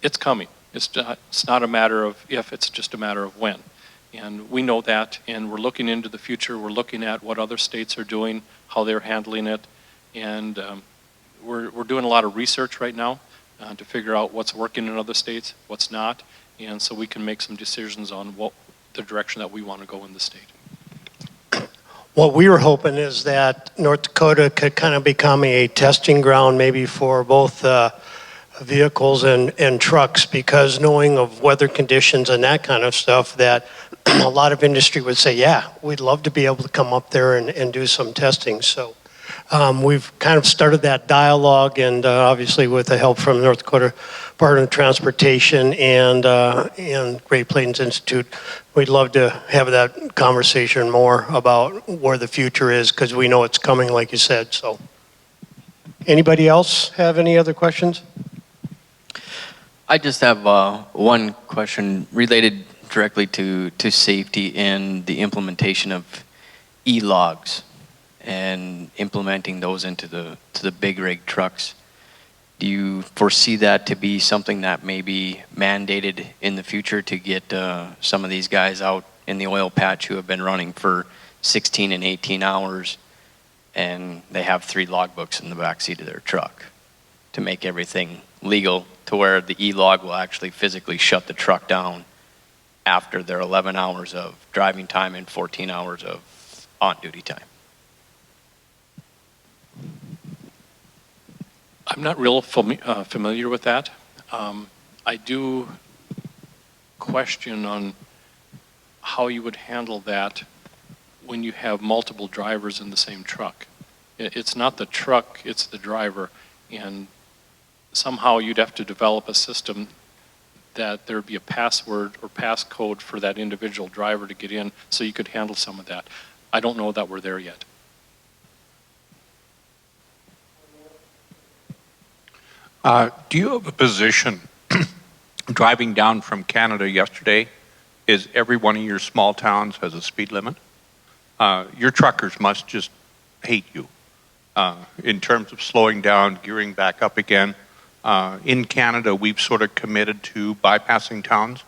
It's coming. It's not a matter of if, it's just a matter of when. And we know that, and we're looking into the future. We're looking at what other states are doing, how they're handling it, and we're doing a lot of research right now to figure out what's working in other states, what's not, and so we can make some decisions on the direction that we want to go in the state. What we were hoping is that North Dakota could kind of become a testing ground maybe for both vehicles and trucks, because knowing of weather conditions and that kind of stuff, that a lot of industry would say, yeah, we'd love to be able to come up there and do some testing. So we've kind of started that dialogue, and obviously with the help from North Dakota Department of Transportation and Great Plains Institute, we'd love to have that conversation more about where the future is, because we know it's coming, like you said. So anybody else have any other questions? I just have one question related directly to safety and the implementation of e-logs and implementing those into the big rig trucks. Do you foresee that to be something that may be mandated in the future to get some of these guys out in the oil patch who have been running for 16 and 18 hours and they have 3 logbooks in the backseat of their truck, to make everything legal to where the e-log will actually physically shut the truck down after their 11 hours of driving time and 14 hours of on-duty time? I'm not real familiar with that. I do question on how you would handle that when you have multiple drivers in the same truck. It's not the truck, it's the driver, and somehow you'd have to develop a system that there'd be a password or passcode for that individual driver to get in so you could handle some of that. I don't know that we're there yet. Do you have a position driving down from Canada yesterday? Is every one of your small towns has a speed limit? Your truckers must just hate you in terms of slowing down, gearing back up again. In Canada, we've sort of committed to bypassing towns,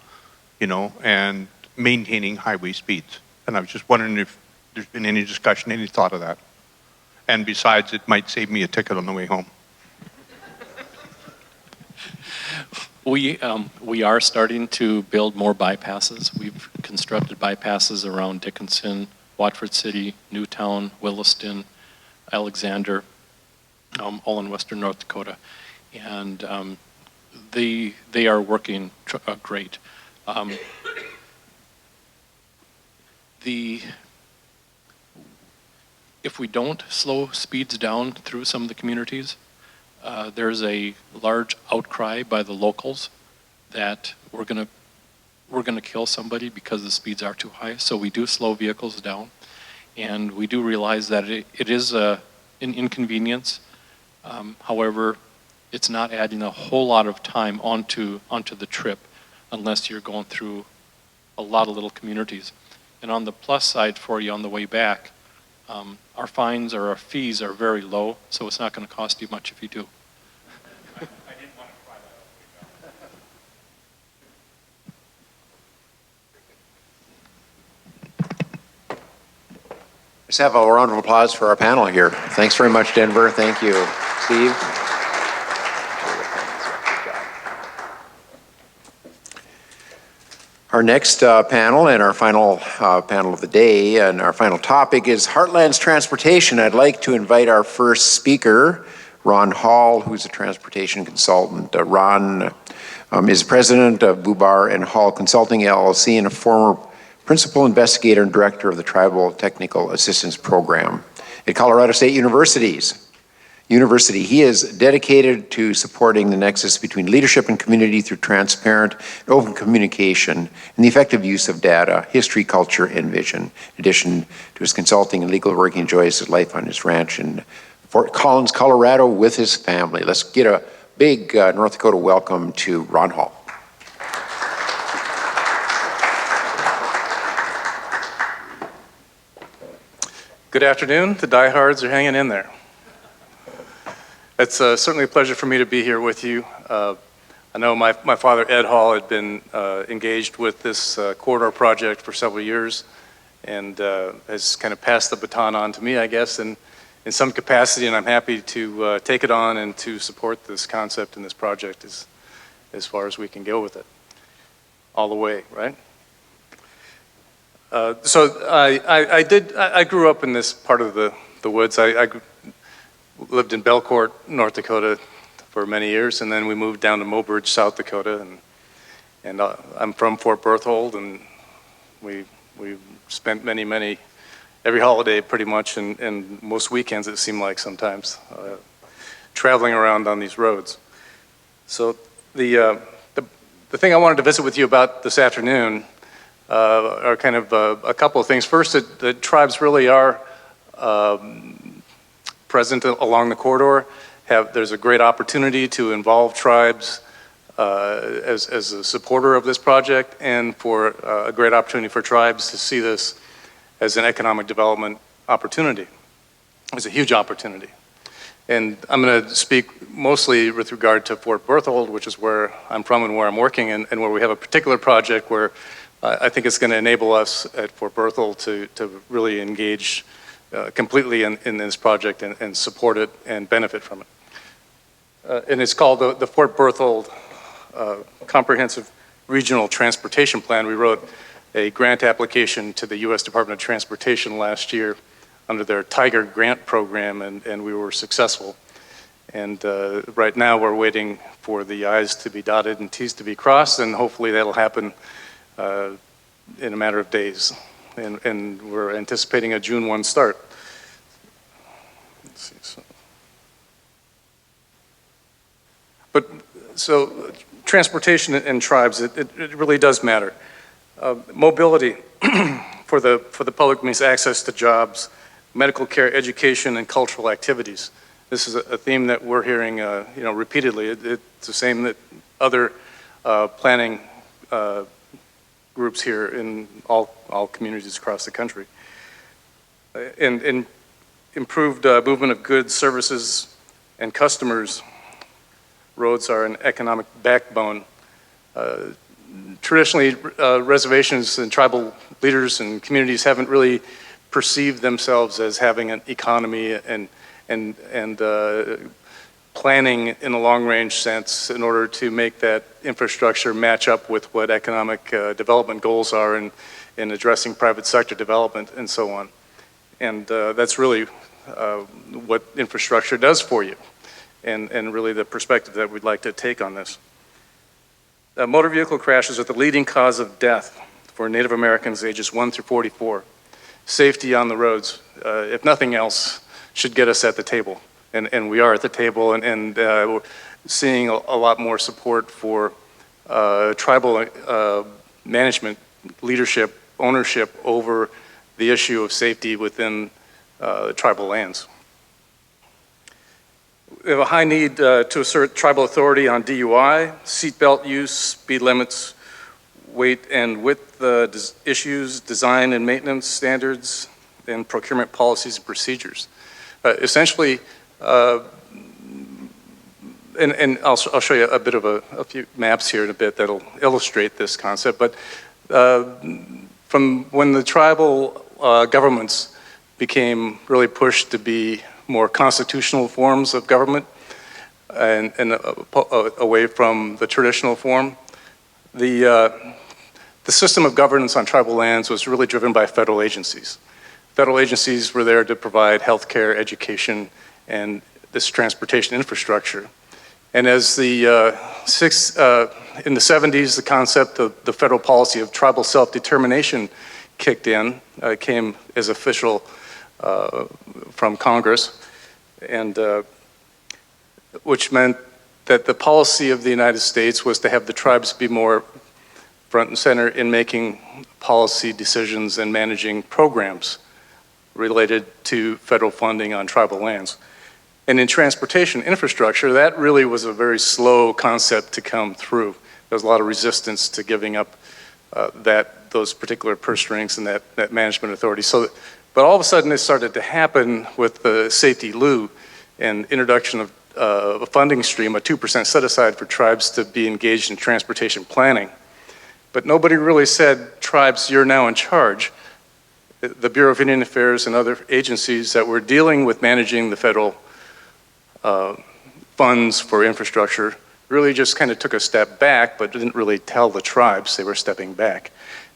you know, and maintaining highway speeds. And I was just wondering if there's been any discussion, any thought of that. And besides, it might save me a ticket on the way home. We are starting to build more bypasses. We've constructed bypasses around Dickinson, Watford City, Newtown, Williston, Alexander, all in western North Dakota. And they are working great. If we don't slow speeds down through some of the communities, there's a large outcry by the locals that we're gonna kill somebody because the speeds are too high. So we do slow vehicles down, and we do realize that it is an inconvenience. However, it's not adding a whole lot of time onto the trip unless you're going through a lot of little communities. And on the plus side for you on the way back, our fines or our fees are very low, so it's not going to cost you much if you do. Let's have a round of applause for our panel here. Thanks very much, Denver. Thank you, Steve. Our next panel and our final panel of the day and our final topic is Heartlands Transportation. I'd like to invite our first speaker, Ron Hall, who's a transportation consultant. Ron is president of Bubar and Hall Consulting LLC and a former principal investigator and director of the Tribal Technical Assistance Program at Colorado State University. He is dedicated to supporting the nexus between leadership and community through transparent and open communication and the effective use of data, history, culture, and vision. In addition to his consulting and legal work, he enjoys his life on his ranch in Fort Collins, Colorado with his family. Let's get a big North Dakota welcome to Ron Hall. Good afternoon. The diehards are hanging in there. It's certainly a pleasure for me to be here with you. I know my father, Ed Hall, had been engaged with this corridor project for several years and has kind of passed the baton on to me, I guess, in some capacity, and I'm happy to take it on and to support this concept and this project as far as we can go with it. All the way, right? So I grew up in this part of the woods. I lived in Belcourt, North Dakota for many years, and then we moved down to Mobridge, South Dakota, and I'm from Fort Berthold, and we spent every holiday pretty much, and most weekends it seemed like sometimes, traveling around on these roads. So the thing I wanted to visit with you about this afternoon are kind of a couple of things. First, the tribes really are present along the corridor. There's a great opportunity to involve tribes as a supporter of this project, and for a great opportunity for tribes to see this as an economic development opportunity. It's a huge opportunity. And I'm going to speak mostly with regard to Fort Berthold, which is where I'm from and where I'm working, and where we have a particular project where I think it's going to enable us at Fort Berthold to really engage completely in this project and support it and benefit from it. And it's called the Fort Berthold Comprehensive Regional Transportation Plan. We wrote a grant application to the U.S. Department of Transportation last year under their Tiger Grant Program, and we were successful. And right now we're waiting for the I's to be dotted and T's to be crossed, and hopefully that'll happen in a matter of days. And we're anticipating a June 1 start. Let's see, so transportation and tribes, it really does matter. Mobility for the public means access to jobs, medical care, education, and cultural activities. This is a theme that we're hearing repeatedly. It's the same that other planning groups here in all communities across the country. And improved movement of goods, services, and customers. Roads are an economic backbone. Traditionally, reservations and tribal leaders and communities haven't really perceived themselves as having an economy and planning in a long-range sense in order to make that infrastructure match up with what economic development goals are in addressing private sector development and so on. And that's really what infrastructure does for you, and really the perspective that we'd like to take on this. Motor vehicle crashes are the leading cause of death for Native Americans ages 1 through 44. Safety on the roads, if nothing else, should get us at the table. And we are at the table, and we're seeing a lot more support for tribal management, leadership, ownership over the issue of safety within tribal lands. We have a high need to assert tribal authority on DUI, seatbelt use, speed limits, weight and width issues, design and maintenance standards, and procurement policies and procedures. Essentially, and I'll show you a bit of a few maps here in a bit that'll illustrate this concept, but from when the tribal governments became really pushed to be more constitutional forms of government and away from the traditional form, the system of governance on tribal lands was really driven by federal agencies. Federal agencies were there to provide healthcare, education, and this transportation infrastructure. And as in the 70s, the concept of the federal policy of tribal self-determination kicked in, came as official from Congress, and which meant that the policy of the United States was to have the tribes be more front and center in making policy decisions and managing programs related to federal funding on tribal lands. And in transportation infrastructure, that really was a very slow concept to come through. There was a lot of resistance to giving up those particular purse strings and that management authority. But all of a sudden it started to happen with the safety lieu and introduction of a funding stream, a 2% set aside for tribes to be engaged in transportation planning. But nobody really said, tribes, you're now in charge. The Bureau of Indian Affairs and other agencies that were dealing with managing the federal funds for infrastructure really just kind of took a step back, but didn't really tell the tribes they were stepping back.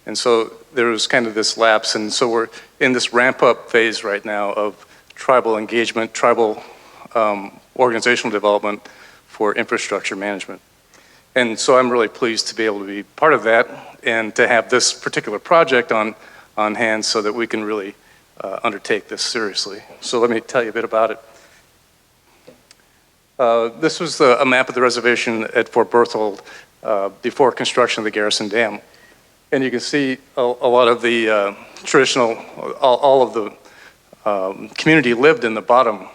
And so there was kind of this lapse, and so we're in this ramp-up phase right now of tribal engagement, tribal organizational development for infrastructure management. And so I'm really pleased to be able to be part of that and to have this particular project on hand so that we can really undertake this seriously. So let me tell you a bit about it. This was a map of the reservation at Fort Berthold before construction of the Garrison Dam. And you can see a lot of the traditional, all of the community lived in the bottom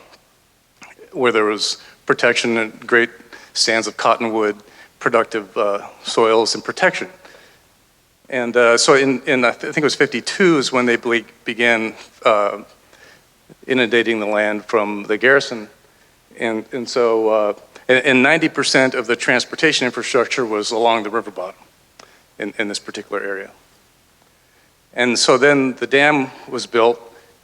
where there was protection and great stands of cottonwood, productive soils and protection. And so in I think it was 52 is when they began inundating the land from the garrison. And so, and 90% of the transportation infrastructure was along the river bottom in this particular area. And so then the dam was built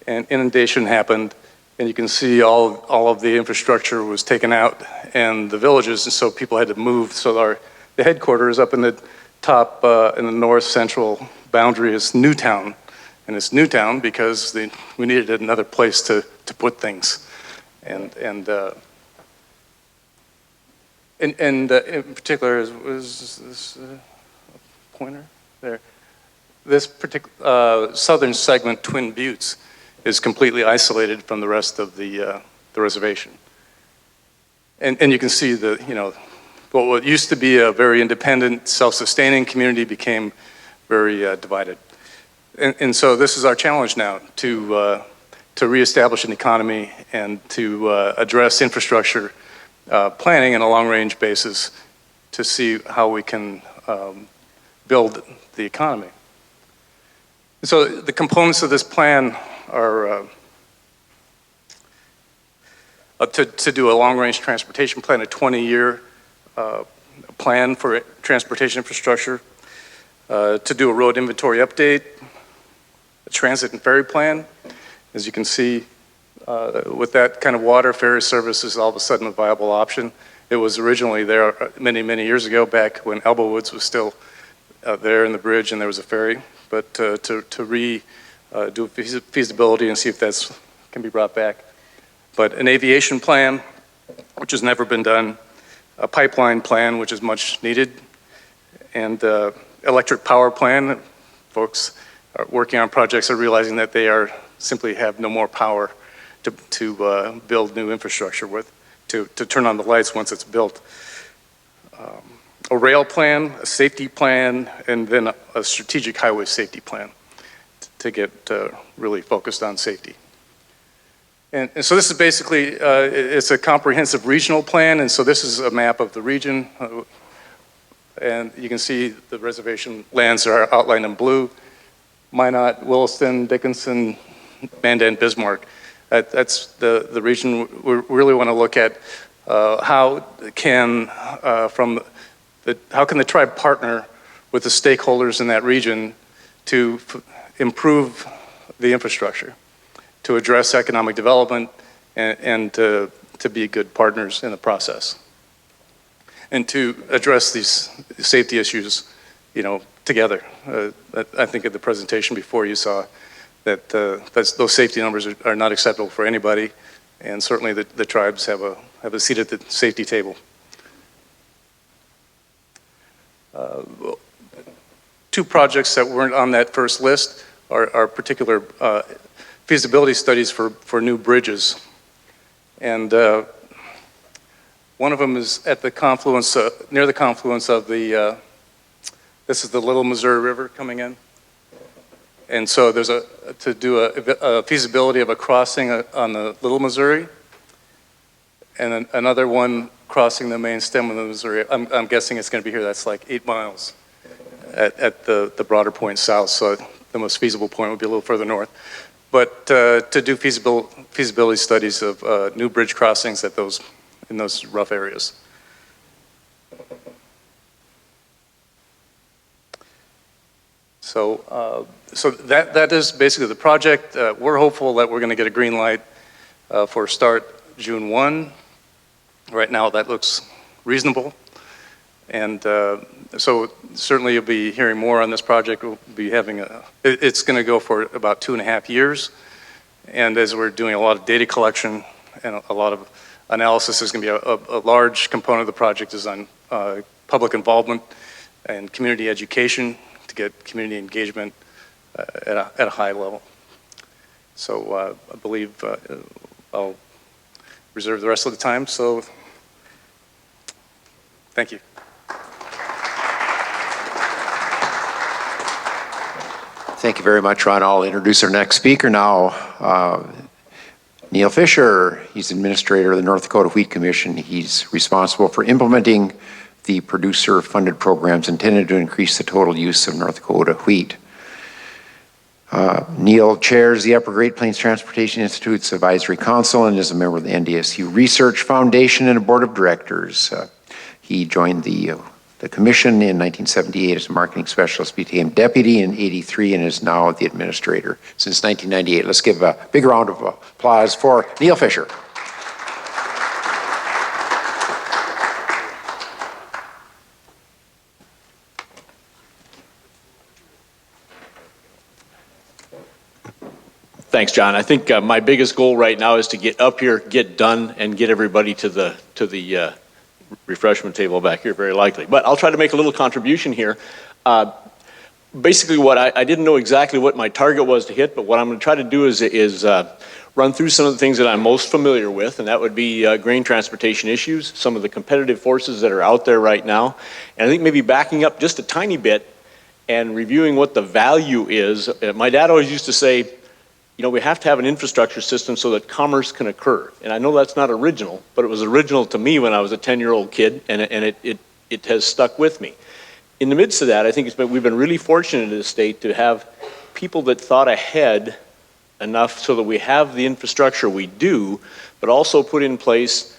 and inundation happened, and you can see all of the infrastructure was taken out and the villages, and so people had to move. So the headquarters up in the top, in the north central boundary is Newtown. And it's Newtown because we needed another place to put things. And in particular, was this pointer there? This particular southern segment, Twin Buttes, is completely isolated from the rest of the reservation. And you can see what used to be a very independent, self-sustaining community became very divided. And so this is our challenge now to reestablish an economy and to address infrastructure planning on a long-range basis to see how we can build the economy. So the components of this plan are to do a long-range transportation plan, a 20-year plan for transportation infrastructure, to do a road inventory update, a transit and ferry plan. As you can see, with that kind of water, ferry service is all of a sudden a viable option. It was originally there many, many years ago, back when Elbow Woods was still there in the bridge and there was a ferry. But to do feasibility and see if that can be brought back. But an aviation plan, which has never been done, a pipeline plan, which is much needed, and electric power plan. Folks are working on projects are realizing that they are simply have no more power to build new infrastructure with, to turn on the lights once it's built. A rail plan, a safety plan, and then a strategic highway safety plan to get really focused on safety. And so this is basically, it's a comprehensive regional plan, and so this is a map of the region, and you can see the reservation lands are outlined in blue. Minot, Williston, Dickinson, Mandan, Bismarck. That's the region we really want to look at. How can the tribe partner with the stakeholders in that region to improve the infrastructure, to address economic development, and to be good partners in the process, and to address these safety issues, together. I think at the presentation before you saw that those safety numbers are not acceptable for anybody, and certainly the tribes have a seat at the safety table. Two projects that weren't on that first list are particular feasibility studies for new bridges. And one of them is at the confluence, near the confluence of this is the Little Missouri River coming in. And so there's to do a feasibility of a crossing on the Little Missouri, and another one crossing the main stem of the Missouri. I'm guessing it's going to be here. That's like 8 miles at the broader point south. So the most feasible point would be a little further north. But to do feasibility studies of new bridge crossings in those rough areas. So that is basically the project. We're hopeful that we're going to get a green light for start June 1. Right now that looks reasonable. And so certainly you'll be hearing more on this project. We'll be having it's going to go for about 2.5 years. And as we're doing a lot of data collection and a lot of analysis, there's going to be a large component of the project is on public involvement and community education to get community engagement at a high level. So I believe I'll reserve the rest of the time. So thank you. Thank you very much, Ron. I'll introduce our next speaker now. Neil Fisher, he's administrator of the North Dakota Wheat Commission. He's responsible for implementing the producer-funded programs intended to increase the total use of North Dakota wheat. Neil chairs the Upper Great Plains Transportation Institute's Advisory Council and is a member of the NDSU Research Foundation and a board of directors. He joined the commission in 1978 as a marketing specialist, became deputy in '83, and is now the administrator since 1998. Let's give a big round of applause for Neil Fisher. Thanks, John. I think my biggest goal right now is to get up here, get done, and get everybody to the refreshment table back here, very likely. But I'll try to make a little contribution here. Basically, what I didn't know exactly what my target was to hit, but what I'm going to try to do is run through some of the things that I'm most familiar with, and that would be grain transportation issues, some of the competitive forces that are out there right now, and I think maybe backing up just a tiny bit and reviewing what the value is. My dad always used to say, we have to have an infrastructure system so that commerce can occur. And I know that's not original, but it was original to me when I was a 10-year-old kid, and it has stuck with me. In the midst of that, I think we've been really fortunate in this state to have people that thought ahead enough so that we have the infrastructure we do, but also put in place,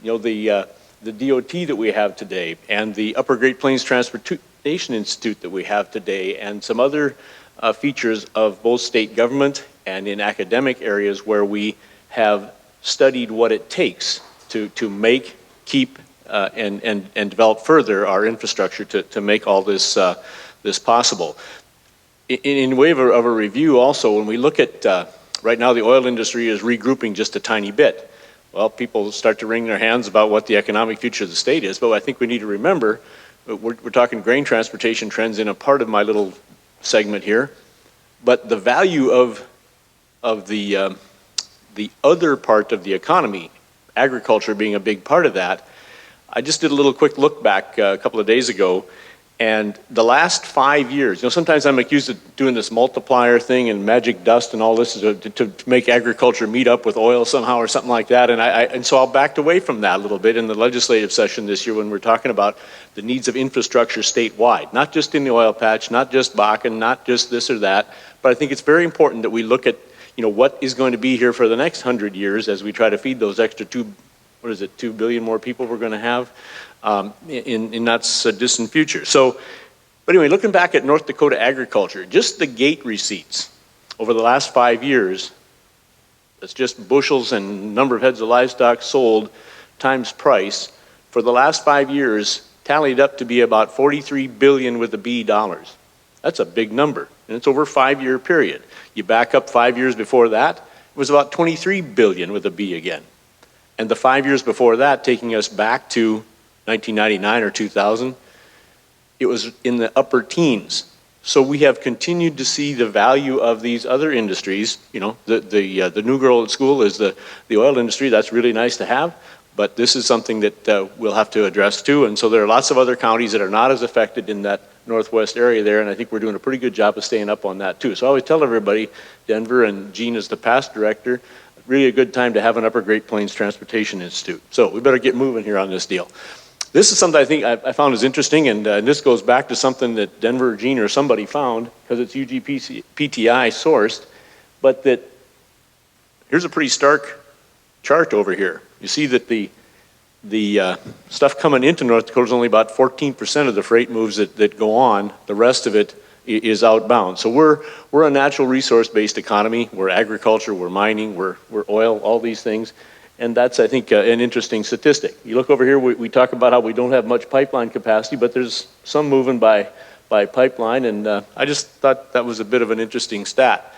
the DOT that we have today, and the Upper Great Plains Transportation Institute that we have today, and some other features of both state government and in academic areas where we have studied what it takes to make, keep, and develop further our infrastructure to make all this possible. In way of a review also, when we look at, right now the oil industry is regrouping just a tiny bit. Well, people start to wring their hands about what the economic future of the state is, but I think we need to remember, we're talking grain transportation trends in a part of my little segment here, but the value of the other part of the economy, agriculture being a big part of that. I just did a little quick look back a couple of days ago, and the last 5 years, sometimes I'm accused of doing this multiplier thing and magic dust and all this to make agriculture meet up with oil somehow or something like that, and so I backed away from that a little bit in the legislative session this year when we're talking about the needs of infrastructure statewide, not just in the oil patch, not just Bakken, not just this or that, but I think it's very important that we look at what is going to be here for the next 100 years as we try to feed those extra 2 billion more people we're going to have in not so distant future. So, but anyway, looking back at North Dakota agriculture, just the gate receipts over the last 5 years, that's just bushels and number of heads of livestock sold times price, for the last 5 years tallied up to be about 43 billion with a B dollars. That's a big number, and it's over a 5-year period. You back up 5 years before that, it was about 23 billion with a B again. And the 5 years before that, taking us back to 1999 or 2000, it was in the upper teens. So we have continued to see the value of these other industries. The new girl at school is the oil industry. That's really nice to have, but this is something that we'll have to address too. And so there are lots of other counties that are not as affected in that northwest area there, and I think we're doing a pretty good job of staying up on that too. So I always tell everybody, Denver and Gene as the past director, really a good time to have an Upper Great Plains Transportation Institute. So we better get moving here on this deal. This is something I think I found is interesting, and this goes back to something that Denver, Gene, or somebody found, because it's UGPTI sourced, but that here's a pretty stark chart over here. You see that the stuff coming into North Dakota is only about 14% of the freight moves that go on. The rest of it is outbound. So we're a natural resource-based economy. We're agriculture, we're mining, we're oil, all these things. And that's, I think, an interesting statistic. You look over here, we talk about how we don't have much pipeline capacity, but there's some moving by pipeline, and I just thought that was a bit of an interesting stat.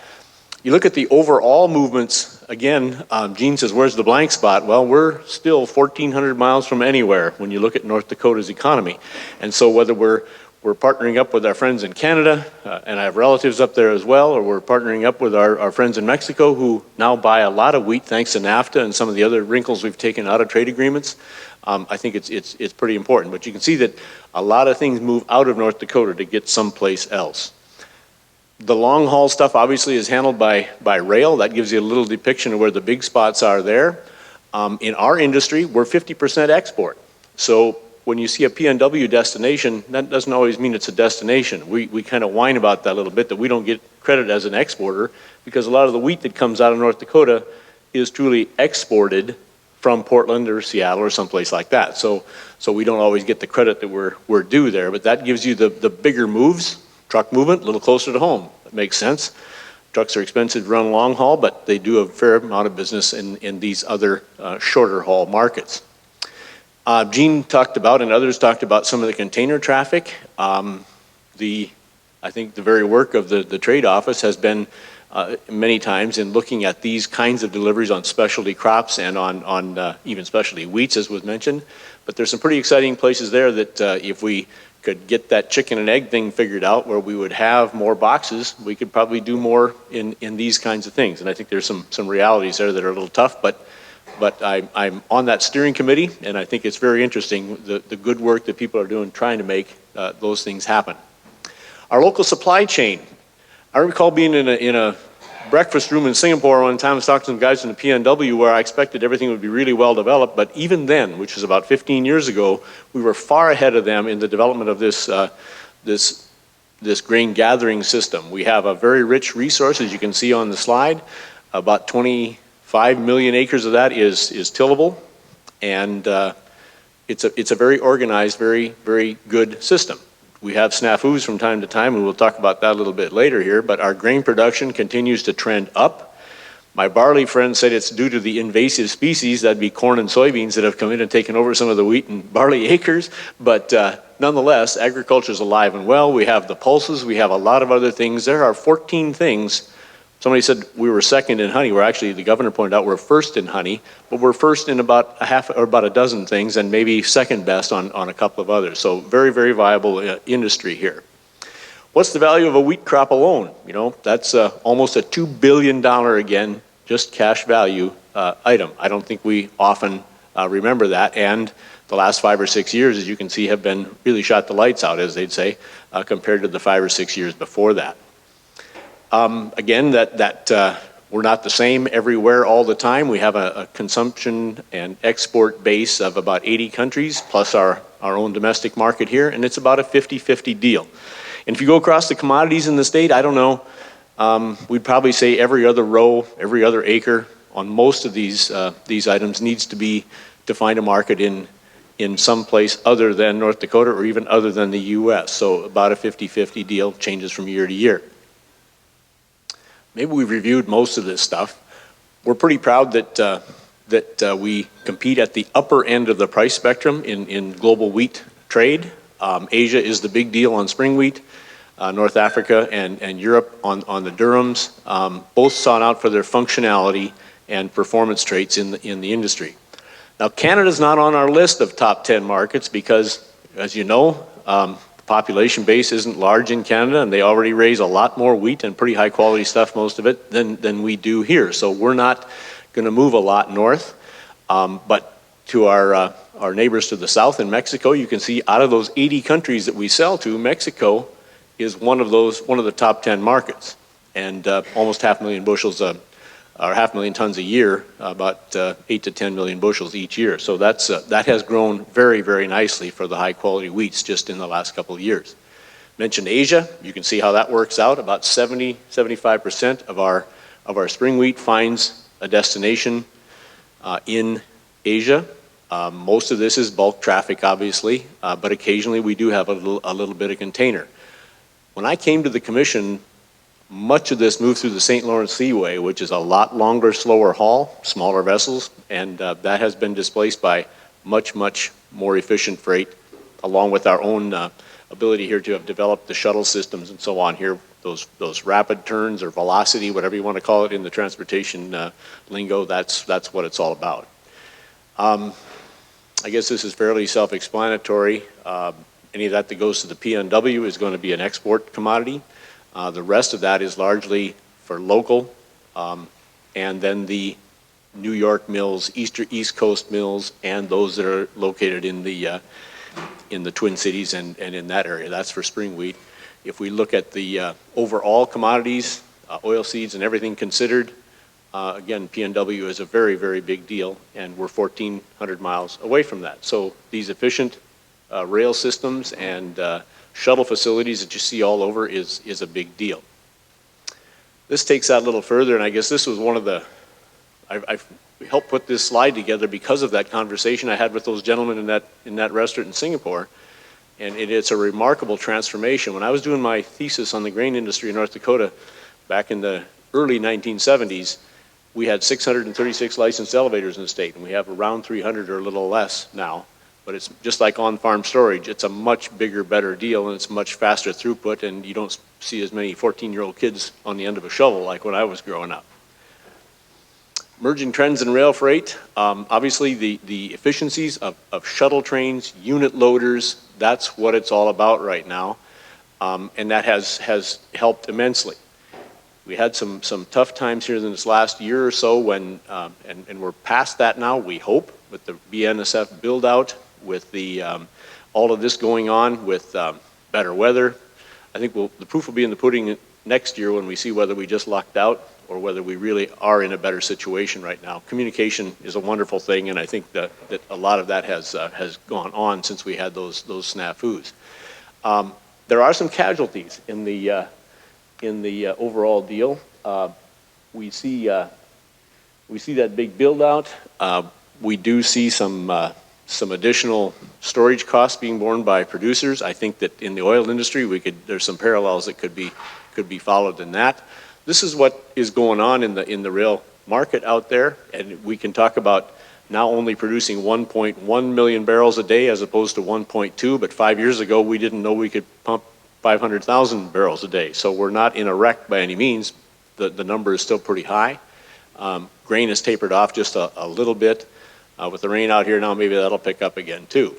You look at the overall movements, again, Gene says, where's the blank spot? Well, we're still 1,400 miles from anywhere when you look at North Dakota's economy. And so whether we're partnering up with our friends in Canada, and I have relatives up there as well, or we're partnering up with our friends in Mexico who now buy a lot of wheat thanks to NAFTA and some of the other wrinkles we've taken out of trade agreements. I think it's pretty important. But you can see that a lot of things move out of North Dakota to get someplace else. The long haul stuff obviously is handled by rail. That gives you a little depiction of where the big spots are there. In our industry, we're 50% export. So when you see a PNW destination, that doesn't always mean it's a destination. We kind of whine about that a little bit, that we don't get credit as an exporter, because a lot of the wheat that comes out of North Dakota is truly exported from Portland or Seattle or someplace like that. So we don't always get the credit that we're due there, but that gives you the bigger moves. Truck movement, a little closer to home. That makes sense. Trucks are expensive to run long haul, but they do a fair amount of business in these other shorter haul markets. Gene talked about, and others talked about, some of the container traffic. I think the very work of the trade office has been many times in looking at these kinds of deliveries on specialty crops and on even specialty wheats, as was mentioned. But there's some pretty exciting places there that if we could get that chicken and egg thing figured out, where we would have more boxes, we could probably do more in these kinds of things. And I think there's some realities there that are a little tough, but I'm on that steering committee, and I think it's very interesting, the good work that people are doing trying to make those things happen. Our local supply chain. I recall being in a breakfast room in Singapore one time. I was talking to some guys in the PNW where I expected everything would be really well developed, but even then, which was about 15 years ago, we were far ahead of them in the development of this grain gathering system. We have a very rich resource, as you can see on the slide. About 25 million acres of that is tillable, and it's a very organized, very, very good system. We have snafus from time to time, and we'll talk about that a little bit later here, but our grain production continues to trend up. My barley friend said it's due to the invasive species, that'd be corn and soybeans, that have come in and taken over some of the wheat and barley acres. But nonetheless, agriculture is alive and well. We have the pulses. We have a lot of other things. There are 14 things. Somebody said we were second in honey. We're actually, the governor pointed out, we're first in honey, but we're first in about a dozen things, and maybe second best on a couple of others. So very, very viable industry here. What's the value of a wheat crop alone? You know, that's almost a $2 billion, again, just cash value item. I don't think we often remember that, and the last 5 or 6 years, as you can see, have been really shot the lights out, as they'd say, compared to the 5 or 6 years before that. Again, we're not the same everywhere all the time. We have a consumption and export base of about 80 countries, plus our own domestic market here, and it's about a 50-50 deal. And if you go across the commodities in the state, I don't know, we'd probably say every other row, every other acre on most of these items needs to find a market in some place other than North Dakota or even other than the U.S. So about a 50-50 deal, changes from year to year. Maybe we've reviewed most of this stuff. We're pretty proud that we compete at the upper end of the price spectrum in global wheat trade. Asia is the big deal on spring wheat. North Africa and Europe on the durums, both sought out for their functionality and performance traits in the industry. Now, Canada's not on our list of top 10 markets because, as you know, population base isn't large in Canada, and they already raise a lot more wheat and pretty high quality stuff, most of it, than we do here. So we're not going to move a lot north. But to our neighbors to the south in Mexico, you can see out of those 80 countries that we sell to, Mexico is one of the top 10 markets, and almost 500,000 bushels or 500,000 tons a year, about 8 to 10 million bushels each year. So that has grown very, very nicely for the high quality wheats just in the last couple of years. Mentioned Asia, you can see how that works out. About 75% of our spring wheat finds a destination in Asia. Most of this is bulk traffic, obviously, but occasionally we do have a little bit of container. When I came to the commission, much of this moved through the St. Lawrence Seaway, which is a lot longer, slower haul, smaller vessels, and that has been displaced by much, much more efficient freight, along with our own ability here to have developed the shuttle systems and so on here, those rapid turns or velocity, whatever you want to call it in the transportation lingo, that's what it's all about. I guess this is fairly self-explanatory. Any of that goes to the PNW is going to be an export commodity. The rest of that is largely for local, and then the New York mills, East Coast mills, and those that are located in the Twin Cities and in that area. That's for spring wheat. If we look at the overall commodities, oil seeds and everything considered, again, PNW is a very, very big deal, and we're 1,400 miles away from that. So these efficient rail systems and shuttle facilities that you see all over is a big deal. This takes that a little further, and I guess this was one of the, I helped put this slide together because of that conversation I had with those gentlemen in that restaurant in Singapore, and it's a remarkable transformation. When I was doing my thesis on the grain industry in North Dakota back in the early 1970s, we had 636 licensed elevators in the state, and we have around 300 or a little less now. But it's just like on-farm storage. It's a much bigger, better deal, and it's much faster throughput, and you don't see as many 14-year-old kids on the end of a shovel like when I was growing up. Emerging trends in rail freight. Obviously, the efficiencies of shuttle trains, unit loaders, that's what it's all about right now, and that has helped immensely. We had some tough times here in this last year or so when, and we're past that now, we hope, with the BNSF build-out, with the all of this going on with better weather. I think the proof will be in the pudding next year when we see whether we just lucked out or whether we really are in a better situation right now. Communication is a wonderful thing, and I think that a lot of that has gone on since we had those snafus. There are some casualties in the overall deal. We see that big build-out. We do see some additional storage costs being borne by producers. I think that in the oil industry, there's some parallels that could be followed in that. This is what is going on in the rail market out there, and we can talk about now only producing 1.1 million barrels a day as opposed to 1.2, but 5 years ago we didn't know we could pump 500,000 barrels a day. So we're not in a wreck by any means. The number is still pretty high. Grain has tapered off just a little bit. With the rain out here now, maybe that'll pick up again too.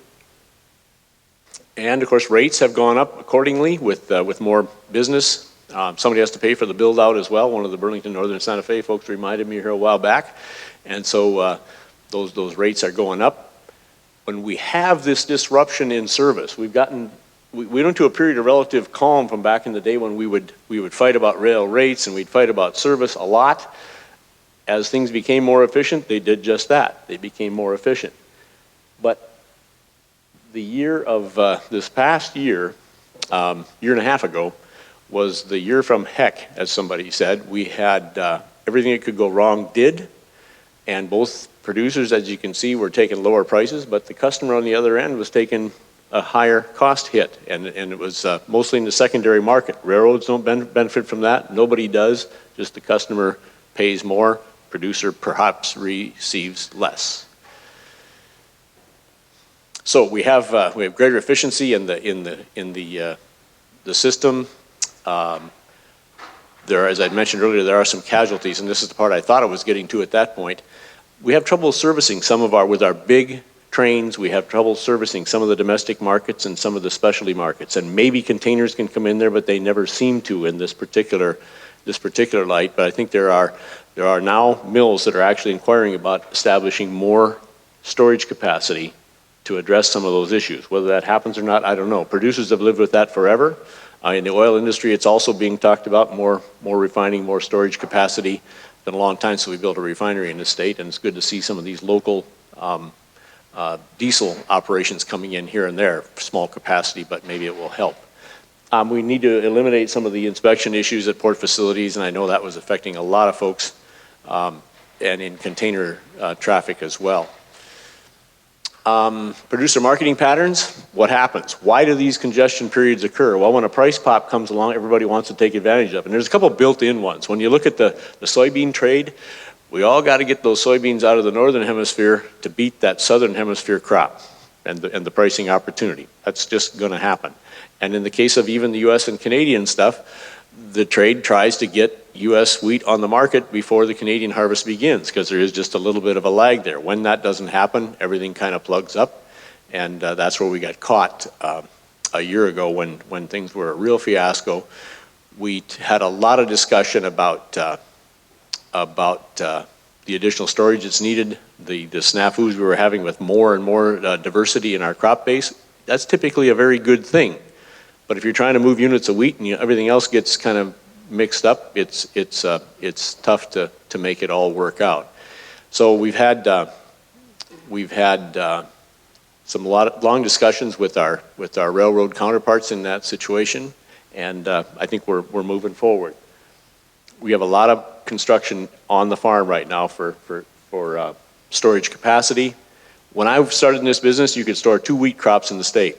And of course, rates have gone up accordingly with more business. Somebody has to pay for the build out as well. One of the Burlington Northern Santa Fe folks reminded me here a while back. And so those rates are going up. When we have this disruption in service, we went to a period of relative calm from back in the day when we would fight about rail rates and we'd fight about service a lot. As things became more efficient, they did just that. They became more efficient. But the year of this past year, year and a half ago, was the year from heck, as somebody said. We had everything that could go wrong did, and both producers, as you can see, were taking lower prices, but the customer on the other end was taking a higher cost hit, and it was mostly in the secondary market. Railroads don't benefit from that. Nobody does. Just the customer pays more. Producer perhaps receives less. So we have greater efficiency in the system. As I mentioned earlier, there are some casualties, and this is the part I thought I was getting to at that point. We have trouble servicing with our big trains. We have trouble servicing some of the domestic markets and some of the specialty markets, and maybe containers can come in there, but they never seem to in this particular light. But I think there are now mills that are actually inquiring about establishing more storage capacity to address some of those issues. Whether that happens or not, I don't know. Producers have lived with that forever. In the oil industry, it's also being talked about, more refining, more storage capacity. It's been a long time since we built a refinery in the state, and it's good to see some of these local diesel operations coming in here and there. Small capacity, but maybe it will help. We need to eliminate some of the inspection issues at port facilities, and I know that was affecting a lot of folks, and in container traffic as well. Producer marketing patterns, what happens? Why do these congestion periods occur? Well, when a price pop comes along, everybody wants to take advantage of it. And there's a couple built-in ones. When you look at the soybean trade, we all got to get those soybeans out of the northern hemisphere to beat that southern hemisphere crop and the pricing opportunity. That's just going to happen. And in the case of even the U.S. and Canadian stuff, the trade tries to get U.S. wheat on the market before the Canadian harvest begins, because there is just a little bit of a lag there. When that doesn't happen, everything kind of plugs up, and that's where we got caught a year ago when things were a real fiasco. We had a lot of discussion about the additional storage that's needed, the snafus we were having with more and more diversity in our crop base. That's typically a very good thing. But if you're trying to move units of wheat and everything else gets kind of mixed up, it's tough to make it all work out. So we've had some long discussions with our railroad counterparts in that situation, and I think we're moving forward. We have a lot of construction on the farm right now for storage capacity. When I started in this business, you could store 2 wheat crops in the state.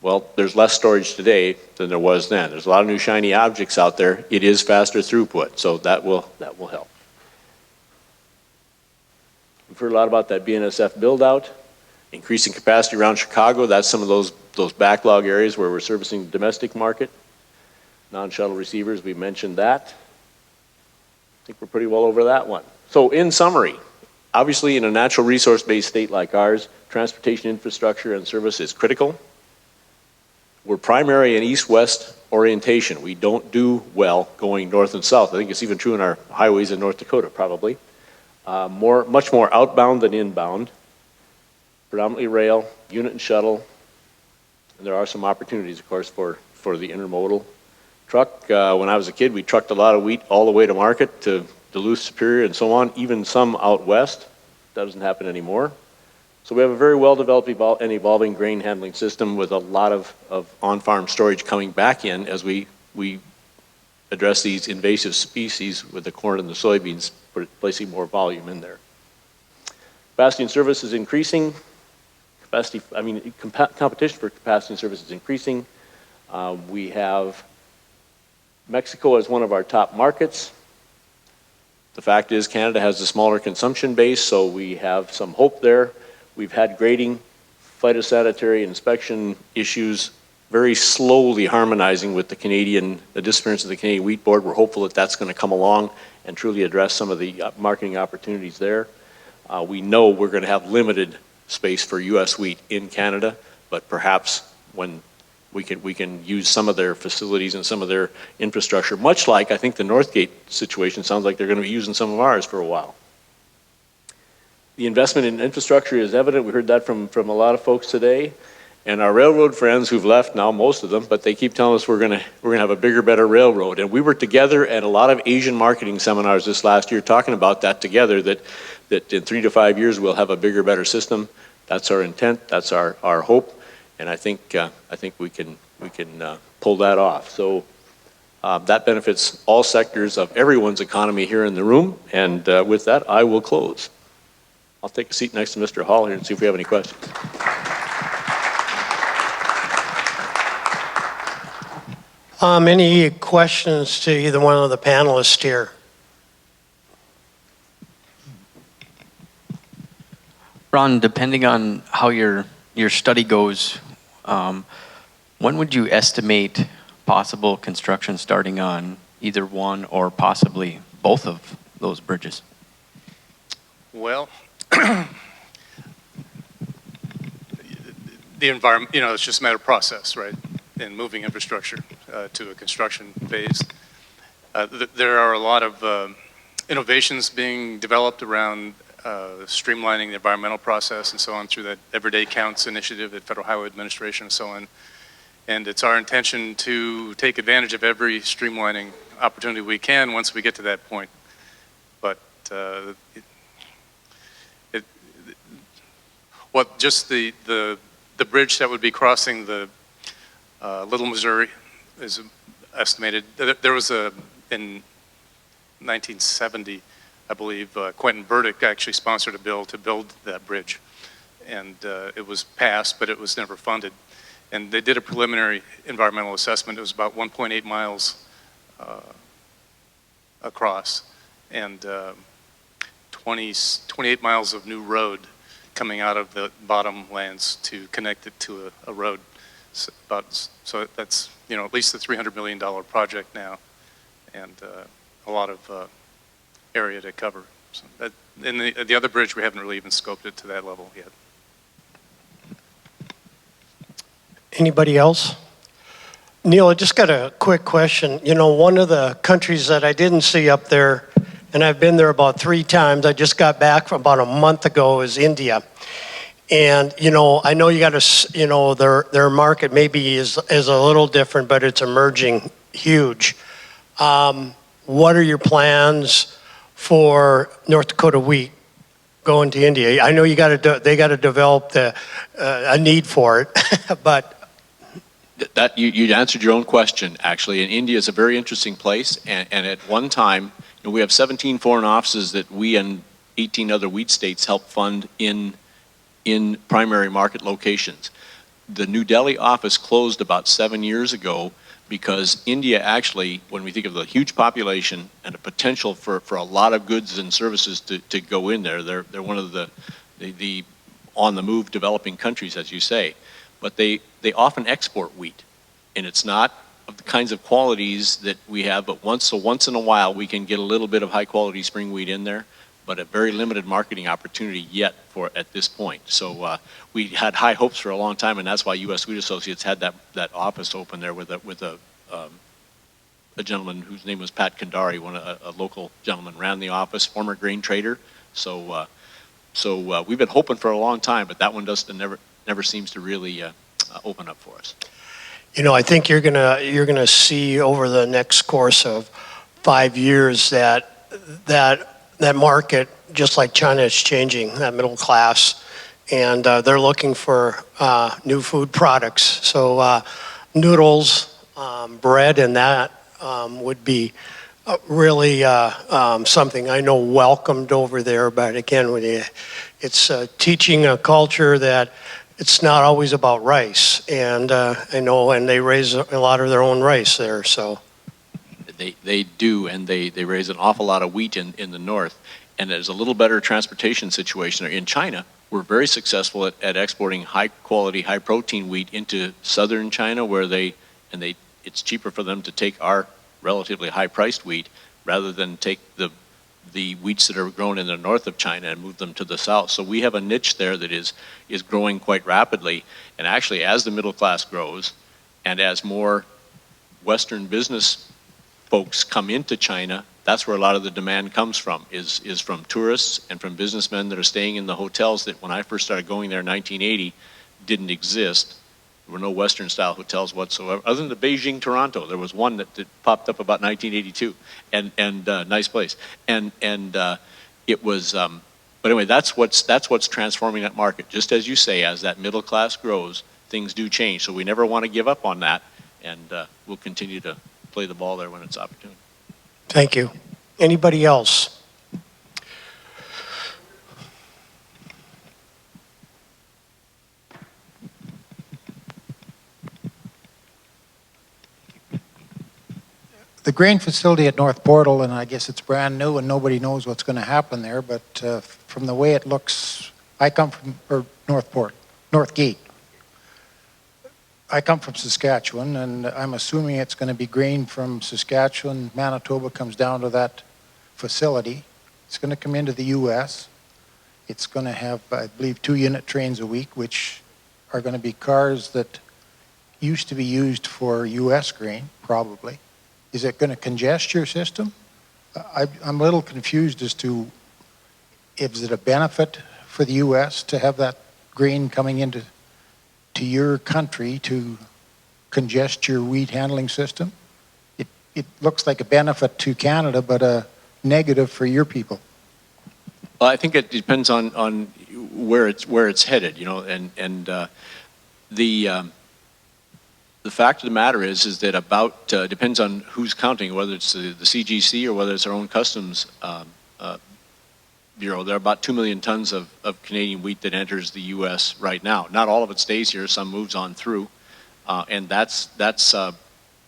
Well, there's less storage today than there was then. There's a lot of new shiny objects out there. It is faster throughput, so that will help. We've heard a lot about that BNSF build-out, increasing capacity around Chicago. That's some of those backlog areas where we're servicing the domestic market. Non-shuttle receivers, we mentioned that. I think we're pretty well over that one. So in summary, obviously in a natural resource-based state like ours, transportation infrastructure and service is critical. We're primary in east-west orientation. We don't do well going north and south. I think it's even true in our highways in North Dakota, probably. Much more outbound than inbound. Predominantly rail, unit and shuttle. And there are some opportunities, of course, for the intermodal. Truck, when I was a kid, we trucked a lot of wheat all the way to market, to Duluth, Superior, and so on, even some out west. That doesn't happen anymore. So we have a very well-developed and evolving grain handling system with a lot of on-farm storage coming back in as we address these invasive species with the corn and the soybeans, placing more volume in there. Capacity and service is increasing. Competition for capacity and service is increasing. We have Mexico as one of our top markets. The fact is Canada has a smaller consumption base, so we have some hope there. We've had grading, phytosanitary inspection issues very slowly harmonizing with the disappearance of the Canadian Wheat Board. We're hopeful that that's going to come along and truly address some of the marketing opportunities there. We know we're going to have limited space for U.S. wheat in Canada, but perhaps when we can use some of their facilities and some of their infrastructure, much like I think the Northgate situation sounds like they're going to be using some of ours for a while. The investment in infrastructure is evident. We heard that from a lot of folks today. And our railroad friends who've left now, most of them, but they keep telling us we're gonna have a bigger, better railroad. And we were together at a lot of Asian marketing seminars this last year talking about that together, that in 3 to 5 years we'll have a bigger, better system. That's our intent, that's our hope, and I think we can pull that off. So that benefits all sectors of everyone's economy here in the room, and with that, I will close. I'll take a seat next to Mr. Hall here and see if we have any questions. Any questions to either one of the panelists here? Ron, depending on how your study goes, when would you estimate possible construction starting on either one or possibly both of those bridges? Well, the environment, it's just a matter of process, right? In moving infrastructure to a construction phase. There are a lot of innovations being developed around streamlining the environmental process and so on through that Everyday Counts initiative at Federal Highway Administration and so on. And it's our intention to take advantage of every streamlining opportunity we can once we get to that point. But just the bridge that would be crossing the Little Missouri is estimated. There was in 1970, I believe, Quentin Burdick actually sponsored a bill to build that bridge. And it was passed, but it was never funded. And they did a preliminary environmental assessment. It was about 1.8 miles across and 28 miles of new road coming out of the bottomlands to connect it to a road. So that's at least a $300 million project now, and a lot of area to cover. So in the other bridge, we haven't really even scoped it to that level yet. Anybody else? Neil, I just got a quick question. One of the countries that I didn't see up there, and I've been there about 3 times, I just got back from about a month ago, is India. And, I know you got to, their market maybe is a little different, but it's emerging huge. What are your plans for North Dakota wheat going to India? I know they got to develop a need for it, but. That you answered your own question, actually. And India is a very interesting place. And at one time, we have 17 foreign offices that we and 18 other wheat states help fund in primary market locations. The New Delhi office closed about 7 years ago because India actually, when we think of the huge population and the potential for a lot of goods and services to go in there, they're one of the on-the-move developing countries, as you say. But they often export wheat, and it's not of the kinds of qualities that we have, but once in a while we can get a little bit of high-quality spring wheat in there, but a very limited marketing opportunity yet at this point. So we had high hopes for a long time, and that's why U.S. Wheat Associates had that office open there with a gentleman whose name was Pat Kandari, a local gentleman, ran the office, former grain trader. So we've been hoping for a long time, but that one never seems to really open up for us. I think you're gonna see over the next course of 5 years that market, just like China, is changing, that middle class, and they're looking for new food products. So noodles, bread, and that would be really something I know welcomed over there. But again, it's teaching a culture that it's not always about rice, and I know, and they raise a lot of their own rice there. So They do, and they raise an awful lot of wheat in the north. And there's a little better transportation situation there. In China, we're very successful at exporting high quality, high protein wheat into southern China, where it's cheaper for them to take our relatively high priced wheat rather than take the wheats that are grown in the north of China and move them to the south. So we have a niche there that is growing quite rapidly. And actually, as the middle class grows and as more Western business folks come into China, that's where a lot of the demand comes from, is from tourists and from businessmen that are staying in the hotels that when I first started going there in 1980 didn't exist. There were no Western-style hotels whatsoever, other than the Beijing Toronto. There was one that popped up about 1982, and nice place. And it was, but anyway, that's what's transforming that market. Just as you say, as that middle class grows, things do change. So we never want to give up on that, and we'll continue to play the ball there when it's opportune. Thank you. Anybody else? The grain facility at North Portal, and I guess it's brand new and nobody knows what's going to happen there, but from the way it looks, I come from North Gate. I come from Saskatchewan, and I'm assuming it's going to be grain from Saskatchewan. Manitoba comes down to that facility. It's going to come into the U.S. It's going to have, I believe, 2 unit trains a week, which are going to be cars that used to be used for U.S. grain, probably. Is it going to congest your system? I'm a little confused as to, is it a benefit for the U.S. to have that grain coming into your country to congest your wheat handling system? It looks like a benefit to Canada, but a negative for your people. Well, I think it depends on where it's headed, you know, and the fact of the matter is that about depends on who's counting, whether it's the CGC or whether it's our own customs bureau. There are about 2 million tons of Canadian wheat that enters the U.S. right now. Not all of it stays here. Some moves on through, and that's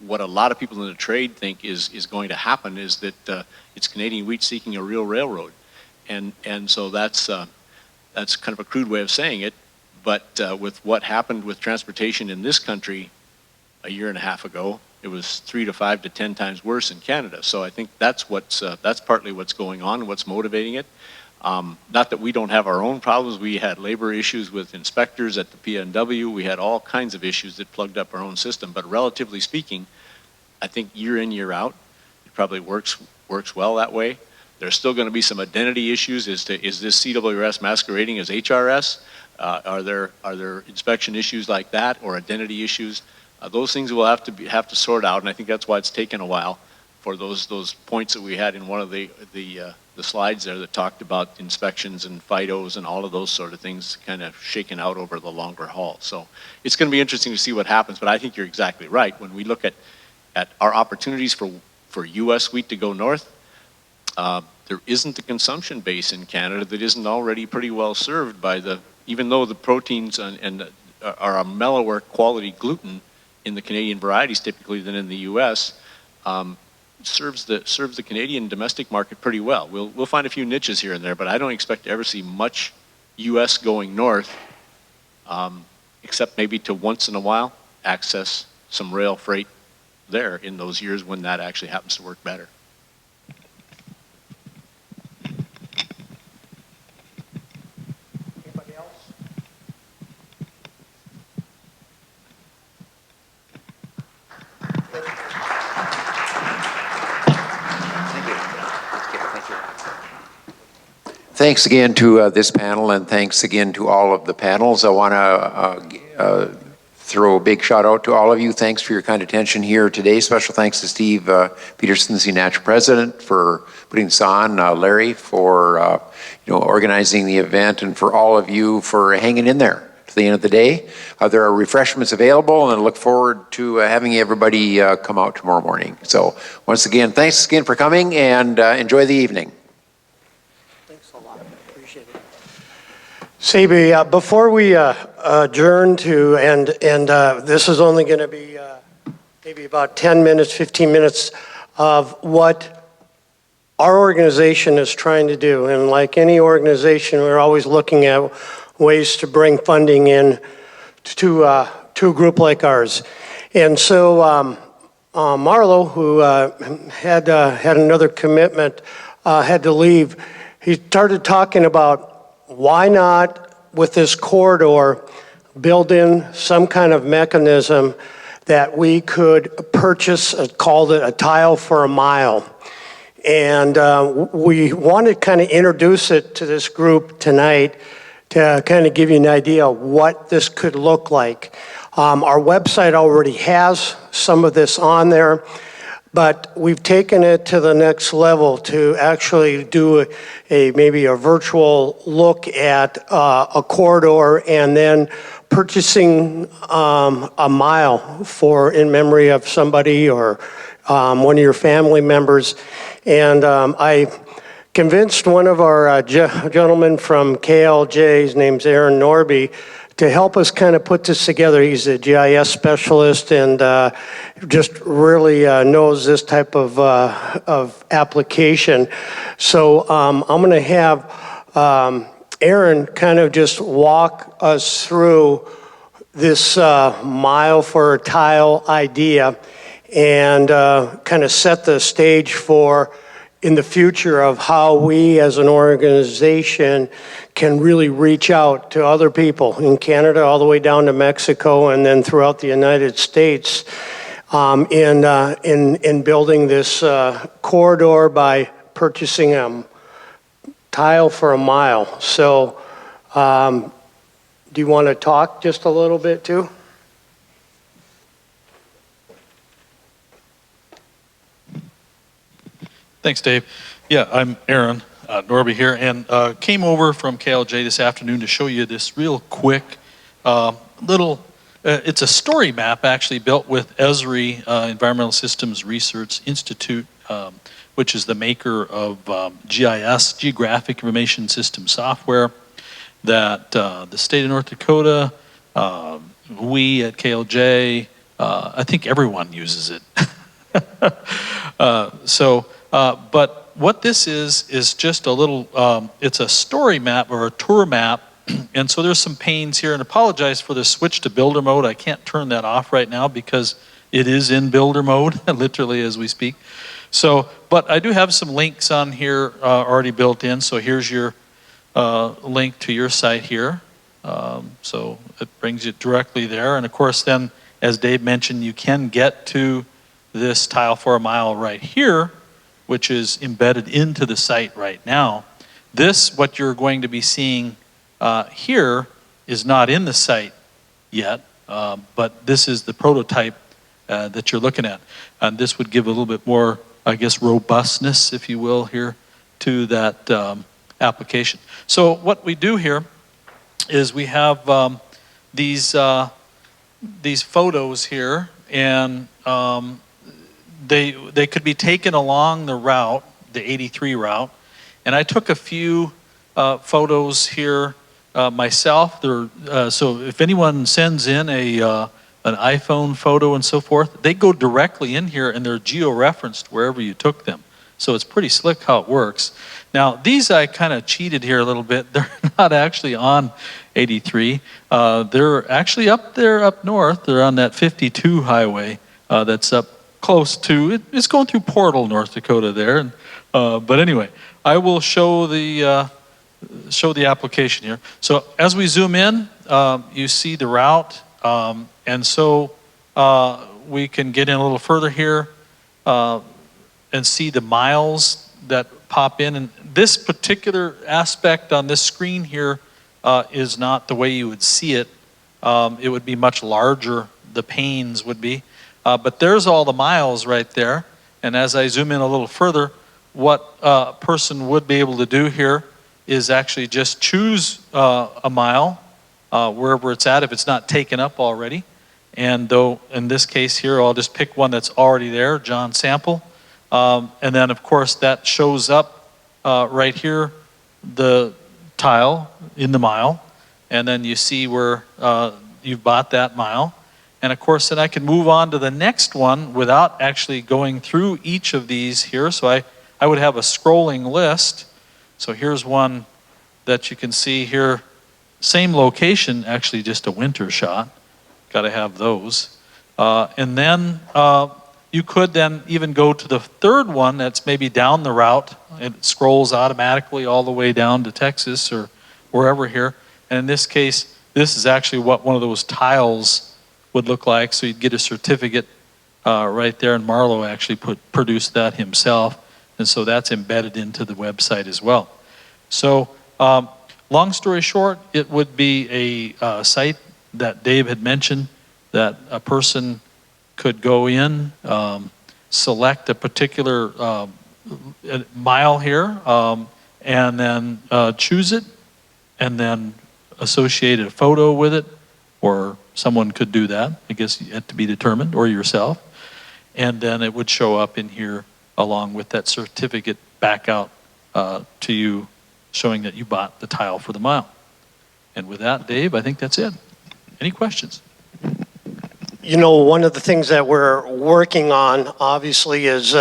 what a lot of people in the trade think is going to happen. Is that it's Canadian wheat seeking a real railroad, and so that's kind of a crude way of saying it. But with what happened with transportation in this country a year and a half ago, it was 3 to 5 to 10 times worse in Canada. So I think that's partly what's going on, what's motivating it. Not that we don't have our own problems. We had labor issues with inspectors at the PNW. We had all kinds of issues that plugged up our own system. But relatively speaking, I think year in, year out, it probably works well that way. There's still going to be some identity issues as to, is this CWRS masquerading as HRS? Are there inspection issues like that, or identity issues? Those things we'll have to sort out, and I think that's why it's taken a while for those points that we had in one of the slides there that talked about inspections and FIDOs and all of those sort of things kind of shaken out over the longer haul. So it's going to be interesting to see what happens, but I think you're exactly right. When we look at our opportunities for U.S. wheat to go north, there isn't a consumption base in Canada that isn't already pretty well served by even though the proteins and are a mellower quality gluten in the Canadian varieties typically than in the U.S., serves the Canadian domestic market pretty well. We'll find a few niches here and there, but I don't expect to ever see much U.S. going north, except maybe to once in a while access some rail freight there in those years when that actually happens to work better. Anybody else? Thanks again to this panel, and thanks again to all of the panels. I want to throw a big shout out to all of you. Thanks for your kind attention here today. Special thanks to Steve Peterson, the CNATCA president, for putting this on, Larry for organizing the event, and for all of you for hanging in there to the end of the day. There are refreshments available, and I look forward to having everybody come out tomorrow morning. So once again, thanks again for coming, and enjoy the evening. Sebi, before we adjourn to, and this is only going to be maybe about 10 minutes, 15 minutes, of what our organization is trying to do. And like any organization, we're always looking at ways to bring funding in to a group like ours. And so Marlo, who had another commitment, had to leave. He started talking about why not, with this corridor, build in some kind of mechanism that we could purchase, called it a tile for a mile. And we want to kind of introduce it to this group tonight to kind of give you an idea of what this could look like. Our website already has some of this on there, but we've taken it to the next level to actually do maybe a virtual look at a corridor and then purchasing a mile in memory of somebody or one of your family members. And I convinced one of our gentlemen from KLJ, his name's Aaron Norby, to help us kind of put this together. He's a GIS specialist and just really knows this type of application. So I'm going to have Aaron kind of just walk us through this mile for a tile idea and kind of set the stage for in the future of how we as an organization can really reach out to other people in Canada all the way down to Mexico and then throughout the United States in building this corridor by purchasing a tile for a mile. So do you want to talk just a little bit too? Thanks, Dave. Yeah, I'm Aaron Norby here, and came over from KLJ this afternoon to show you this real quick little, it's a story map actually built with Esri, Environmental Systems Research Institute, which is the maker of GIS, Geographic Information System software, that the state of North Dakota, we at KLJ, I think everyone uses it. But what this is just a little, it's a story map or a tour map. And so there's some pains here, and apologize for the switch to builder mode. I can't turn that off right now because it is in builder mode, literally as we speak. So, but I do have some links on here already built in. So here's your link to your site here. So it brings you directly there. And of course then, as Dave mentioned, you can get to this tile for a mile right here, which is embedded into the site right now. This, what you're going to be seeing here, is not in the site yet, but this is the prototype that you're looking at. And this would give a little bit more, I guess, robustness, if you will, here to that application. So what we do here is we have these photos here, and they could be taken along the route, the 83 route, and I took a few photos here myself. So if anyone sends in an iPhone photo and so forth, they go directly in here and they're geo-referenced wherever you took them. So it's pretty slick how it works. Now these I kind of cheated here a little bit. They're not actually on 83. They're actually up there up north. They're on that 52 highway that's up close to, it's going through Portal, North Dakota there. And, but anyway, I will show the application here. So as we zoom in, you see the route. And so we can get in a little further here and see the miles that pop in. And this particular aspect on this screen here is not the way you would see it. It would be much larger, the panes would be. But there's all the miles right there. And as I zoom in a little further, what a person would be able to do here is actually just choose a mile wherever it's at if it's not taken up already. And though in this case here, I'll just pick one that's already there, John Sample. And then of course that shows up right here, the tile in the mile. And then you see where you've bought that mile. And of course, then I can move on to the next one without actually going through each of these here. So I would have a scrolling list. So here's one that you can see here. Same location, actually just a winter shot. Got to have those. And then you could then even go to the third one that's maybe down the route. It scrolls automatically all the way down to Texas or wherever here. And in this case, this is actually what one of those tiles would look like. So you'd get a certificate right there, and Marlo actually produced that himself. And so that's embedded into the website as well. So long story short, it would be a site that Dave had mentioned that a person could go in, select a particular mile here, and then choose it, and then associate a photo with it, or someone could do that, I guess yet to be determined, or yourself. And then it would show up in here along with that certificate back out to you, showing that you bought the tile for the mile. And with that, Dave, I think that's it. Any questions? You know, one of the things that we're working on, obviously, is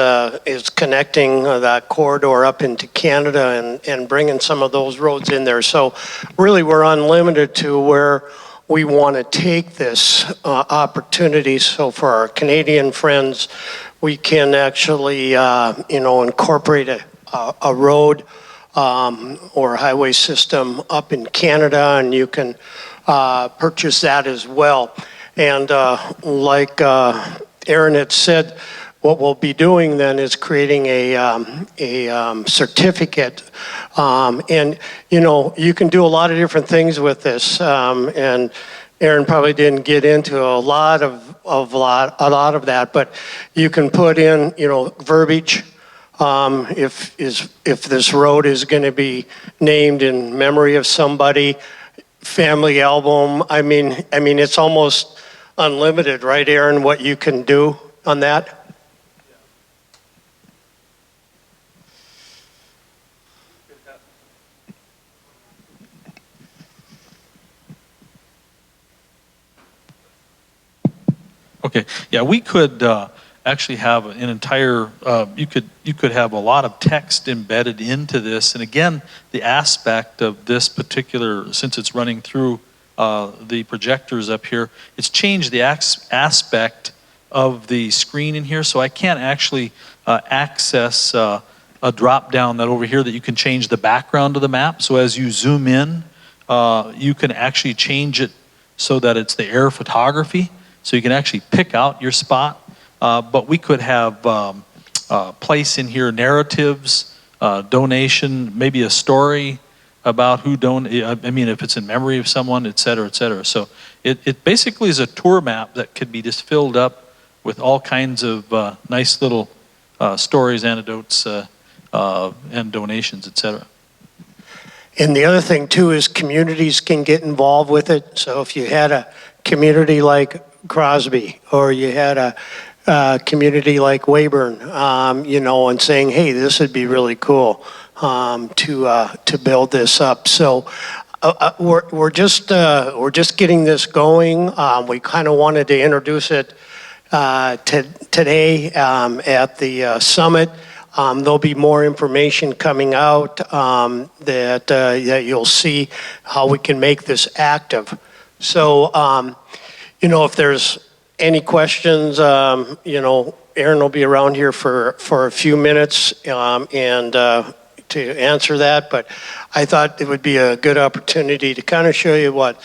connecting that corridor up into Canada and bringing some of those roads in there. So really, we're unlimited to where we want to take this opportunity. So for our Canadian friends, we can actually, incorporate a road or a highway system up in Canada, and you can purchase that as well. And like Aaron had said, what we'll be doing then is creating a certificate. And, you can do a lot of different things with this. And Aaron probably didn't get into a lot of that, but you can put in, verbiage. If this road is going to be named in memory of somebody, family album. I mean, it's almost unlimited, right, Aaron, what you can do on that? Okay, yeah, we could actually have an entire, you could have a lot of text embedded into this. And again, the aspect of this particular, since it's running through the projectors up here, it's changed the aspect of the screen in here. So I can't actually access a drop down that over here that you can change the background of the map. So as you zoom in, you can actually change it so that it's the air photography. So you can actually pick out your spot. But we could have place in here narratives, donation, maybe a story about who donated. I mean, if it's in memory of someone, et cetera, et cetera. So it basically is a tour map that could be just filled up with all kinds of nice little stories, anecdotes, and donations, et cetera. And the other thing too is communities can get involved with it. So if you had a community like Crosby, or you had a community like Weyburn, and saying, hey, this would be really cool to build this up. So we're just getting this going. We kind of wanted to introduce it today at the summit. There'll be more information coming out that you'll see how we can make this active. So, if there's any questions, Aaron will be around here for a few minutes and to answer that. But I thought it would be a good opportunity to kind of show you what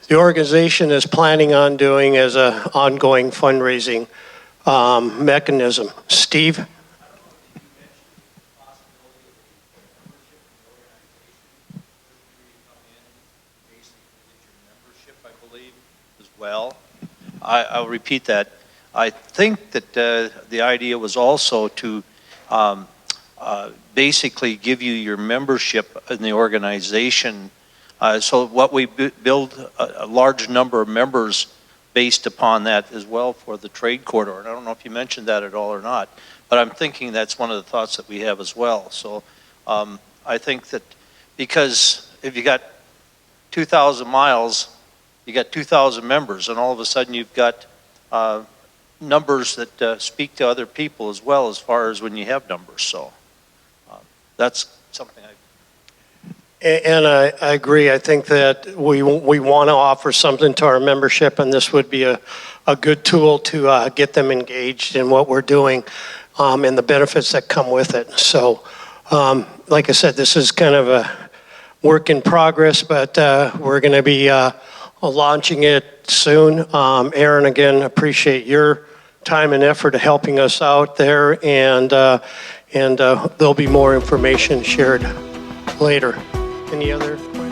the organization is planning on doing as an ongoing fundraising mechanism. Steve? Well, I'll repeat that. I think that the idea was also to basically give you your membership in the organization. So what we build a large number of members based upon that as well for the trade corridor. And I don't know if you mentioned that at all or not, but I'm thinking that's one of the thoughts that we have as well. So I think that because if you got 2,000 miles, you got 2,000 members, and all of a sudden you've got numbers that speak to other people as well, as far as when you have numbers. So that's something And I agree. I think that we want to offer something to our membership, and this would be a good tool to get them engaged in what we're doing and the benefits that come with it. So, like I said, this is kind of a work in progress, but we're going to be launching it soon. Aaron, again, appreciate your time and effort of helping us out there, and there'll be more information shared later. Any other questions?